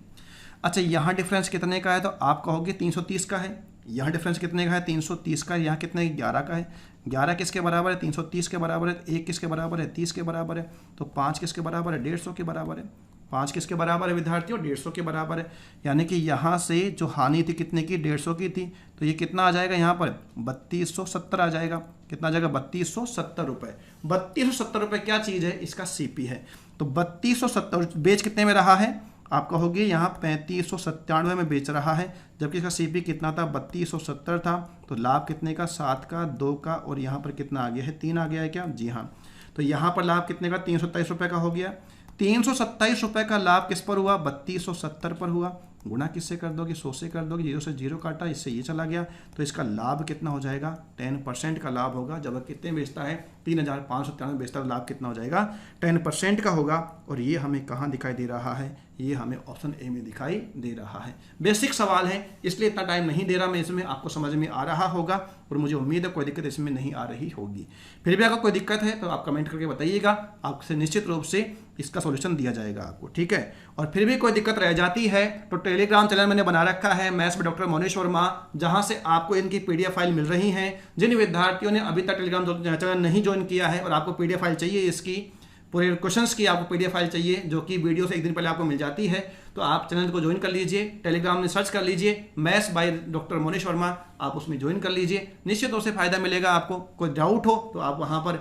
अच्छा, यहाँ डिफरेंस कितने का है, तो आप कहोगे 330 का है, यहाँ डिफरेंस कितने का है 330 का, यहाँ कितने 11 का है, 11 किसके बराबर है 330 के बराबर है, 1 किसके बराबर है 30 के बराबर है, तो 5 किसके बराबर है 150 के बराबर है, 5 किसके बराबर है विद्यार्थियों 150 के बराबर है। यानी कि यहाँ से जो हानि थी कितने की 150 की थी, तो ये कितना आ जाएगा यहाँ पर 3270 आ जाएगा, कितना आ जाएगा 3270 रुपये। 3270 रुपये क्या चीज़ है, इसका सीपी है। तो 3270 बेच कितने में रहा है, आप कहोगे यहाँ 3597 में बेच रहा है, जबकि इसका सीपी कितना था 3270 था। तो लाभ कितने का 7 का 2 का और यहाँ पर कितना आ गया है 3 आ गया है क्या, जी हाँ। तो यहाँ पर लाभ कितने का 327 रुपये का हो गया। 327 रुपये का लाभ किस पर हुआ 3270 पर हुआ, गुणा किससे कर दोगे 100 से कर दोगे, 0 से 0 काटा, इससे ये चला गया, तो इसका लाभ कितना हो जाएगा 10% का लाभ होगा। जब कितने बेचता है 3593 बेचता है, लाभ कितना हो जाएगा 10% का होगा। और ये हमें कहाँ दिखाई दे रहा है, ये हमें ऑप्शन ए में दिखाई दे रहा है। बेसिक सवाल है इसलिए इतना टाइम नहीं दे रहा मैं, इसमें आपको समझ में आ रहा होगा और मुझे उम्मीद है कोई दिक्कत इसमें नहीं आ रही होगी। फिर भी अगर कोई दिक्कत है तो आप कमेंट करके बताइएगा, आपसे निश्चित रूप से इसका सॉल्यूशन दिया जाएगा आपको, ठीक है। और फिर भी कोई दिक्कत रह जाती है तो टेलीग्राम चैनल मैंने बना रखा है मैथ्स में डॉक्टर मोनिश वर्मा, जहां से आपको इनकी पीडीएफ फाइल मिल रही हैं। जिन विद्यार्थियों ने अभी तक टेलीग्राम चैनल नहीं ज्वाइन किया है और आपको पीडीएफ फाइल चाहिए, इसकी पूरे क्वेश्चंस की आपको पीडीएफ फाइल चाहिए जो कि वीडियो से एक दिन पहले आपको मिल जाती है, तो आप चैनल को ज्वाइन कर लीजिए, टेलीग्राम में सर्च कर लीजिए maths by doctor Monish Verma, आप उसमें ज्वाइन कर लीजिए, निश्चित रूप से फायदा मिलेगा आपको। कोई डाउट हो तो आप वहां पर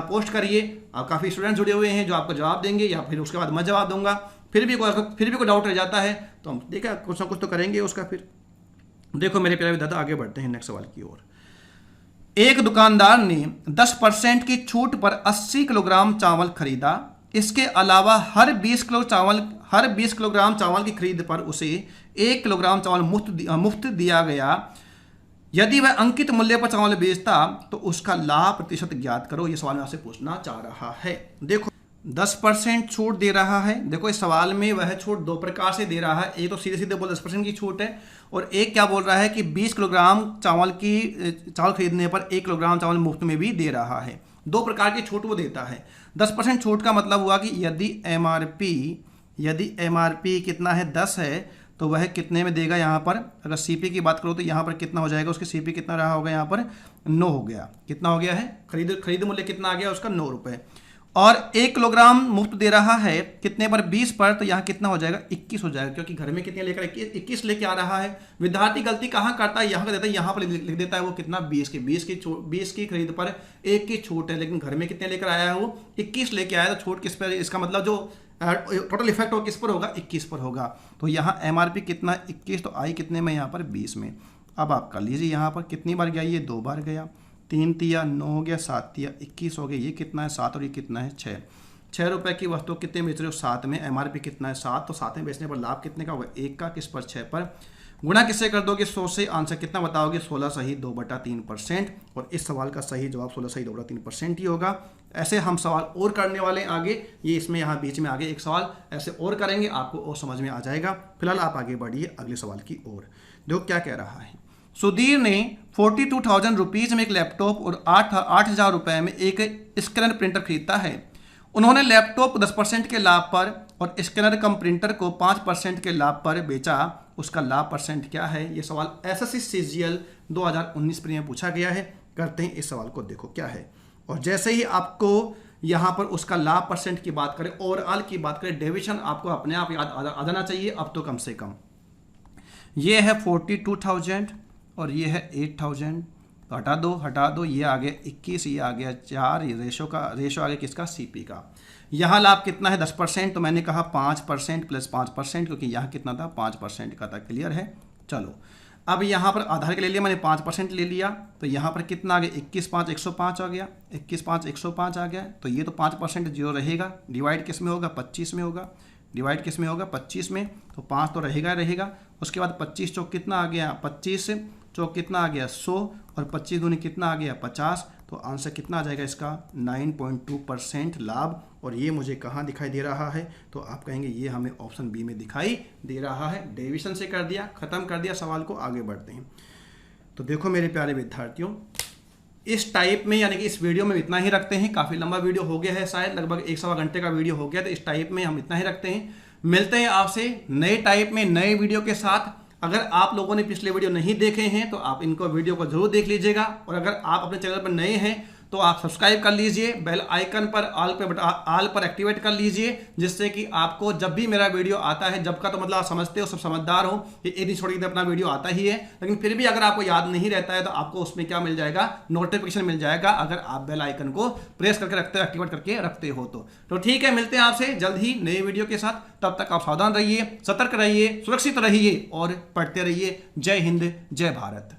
पोस्ट करिए, आप काफ़ी स्टूडेंट्स जुड़े हुए हैं जो आपको जवाब देंगे या फिर उसके बाद मैं जवाब दूंगा। फिर भी कोई डाउट रह जाता है तो हम देखा कुछ ना कुछ तो करेंगे उसका। फिर देखो मेरे प्यारे विद्यार्थी आगे बढ़ते हैं नेक्स्ट सवाल की ओर। एक दुकानदार ने 10% की छूट पर 80 किलोग्राम चावल खरीदा। इसके अलावा हर 20 किलोग्राम चावल की खरीद पर उसे 1 किलोग्राम चावल मुफ्त दिया गया। यदि वह अंकित मूल्य पर चावल बेचता तो उसका लाभ प्रतिशत ज्ञात करो। यह सवाल में आपसे पूछना चाह रहा है। देखो 10% छूट दे रहा है। देखो इस सवाल में वह छूट दो प्रकार से दे रहा है, एक तो सीधे सीधे बोल 10% की छूट है और एक क्या बोल रहा है कि 20 किलोग्राम चावल खरीदने पर 1 किलोग्राम चावल मुफ्त में भी दे रहा है। दो प्रकार की छूट वो देता है। 10% छूट का मतलब हुआ कि यदि एमआरपी कितना है 10 है तो वह कितने में देगा। यहाँ पर अगर सीपी की बात करो तो यहाँ पर कितना हो जाएगा, उसकी सीपी कितना रहा होगा, यहाँ पर 9 हो गया। कितना हो गया है, खरीद मूल्य कितना आ गया उसका 9 रुपये। और 1 किलोग्राम मुफ्त दे रहा है कितने पर 20 पर, तो यहाँ कितना हो जाएगा 21 हो जाएगा, क्योंकि घर में कितने लेकर 21 लेके आ रहा है। विद्यार्थी गलती कहाँ करता है, यहाँ पर देता है, यहाँ पर लिख देता है वो कितना 20 की खरीद पर 1 की छूट है, लेकिन घर में कितने लेकर आया है वो 21 लेके आया। तो छूट किस पर, इसका मतलब जो टोटल इफेक्ट हो किस पर होगा 21 पर होगा। तो यहाँ एमआरपी कितना 21, तो आई कितने में यहाँ पर 20 में। अब आप कर लीजिए यहाँ पर कितनी बार गया, ये 2 बार गया, 3 तिया 9 हो गया, 7 तिया 21 हो गया। ये कितना है 7 और ये कितना है 6 रुपए की वस्तु कितने बेच रहे हो 7 में, एमआरपी कितना है 7, तो 7 में बेचने पर लाभ कितने का होगा 1 का, किस पर 6 पर। गुणा किससे कर दोगे 100 से, आंसर कितना बताओगे 16 सही 2/3%। और इस सवाल का सही जवाब 16 सही 2/3% ही होगा। ऐसे हम सवाल और करने वाले हैं आगे, ये इसमें यहाँ बीच में आगे एक सवाल ऐसे और करेंगे, आपको और समझ में आ जाएगा। फिलहाल आप आगे बढ़िए अगले सवाल की ओर। देखो क्या कह रहा है। सुधीर ने 42,000 रुपीज़ में एक लैपटॉप और 8,000 रुपये में एक स्कैनर प्रिंटर खरीदा है। उन्होंने लैपटॉप को 10% के लाभ पर और स्कैनर कम प्रिंटर को 5% के लाभ पर बेचा। उसका लाभ परसेंट क्या है। ये सवाल एसएससी सीजीएल 2019 प्री में पूछा गया है। करते हैं इस सवाल को, देखो क्या है। और जैसे ही आपको यहाँ पर उसका लाभ परसेंट की बात करें, ओवरऑल की बात करें, डेविएशन आपको अपने आप याद आ जाना चाहिए अब तो कम से कम। ये है 42,000 और ये है 8,000, तो हटा दो, ये आ गया 21, ये आ गया 4, ये रेशो आ गया किसका सीपी का। यहाँ लाभ कितना है 10%, तो मैंने कहा 5% प्लस 5%, क्योंकि यहाँ कितना था 5% का था। क्लियर है। चलो अब यहाँ पर आधार के ले लिया मैंने 5% ले लिया, तो यहाँ पर कितना आ गया 21 5 105 आ गया, 21 5 105 आ गया। तो ये तो 5% जीरो रहेगा, डिवाइड किस में होगा 25 में होगा, डिवाइड किस में होगा 25 में, तो 5 तो रहेगा। उसके बाद 25 चौक कितना आ गया 25 चौक कितना आ गया 100 और 25 दूनी कितना आ गया 50। तो आंसर कितना आ जाएगा इसका 9.2% लाभ। और ये मुझे कहाँ दिखाई दे रहा है, तो आप कहेंगे ये हमें ऑप्शन बी में दिखाई दे रहा है। डेविएशन से कर दिया, खत्म कर दिया सवाल को, आगे बढ़ते हैं। तो देखो मेरे प्यारे विद्यार्थियों, इस टाइप में यानी कि इस वीडियो में इतना ही रखते हैं। काफ़ी लंबा वीडियो हो गया है, शायद लगभग 1 घंटे का वीडियो हो गया, तो इस टाइप में हम इतना ही रखते हैं। मिलते हैं आपसे नए टाइप में नए वीडियो के साथ। अगर आप लोगों ने पिछले वीडियो नहीं देखे हैं तो आप इनको वीडियो को जरूर देख लीजिएगा, और अगर आप अपने चैनल पर नए हैं तो आप सब्सक्राइब कर लीजिए, बेल आइकन पर ऑल पर एक्टिवेट कर लीजिए, जिससे कि आपको जब भी मेरा वीडियो आता है, जब का तो मतलब आप समझते हो, सब समझदार हो, ये एक दिन छोड़ के अपना वीडियो आता ही है, लेकिन फिर भी अगर आपको याद नहीं रहता है तो आपको उसमें क्या मिल जाएगा, नोटिफिकेशन मिल जाएगा, अगर आप बेल आइकन को प्रेस करके रखते हो, एक्टिवेट करके रखते हो तो ठीक है, मिलते हैं आपसे जल्द ही नए वीडियो के साथ। तब तक आप सावधान रहिए, सतर्क रहिए, सुरक्षित रहिए और पढ़ते रहिए। जय हिंद, जय भारत।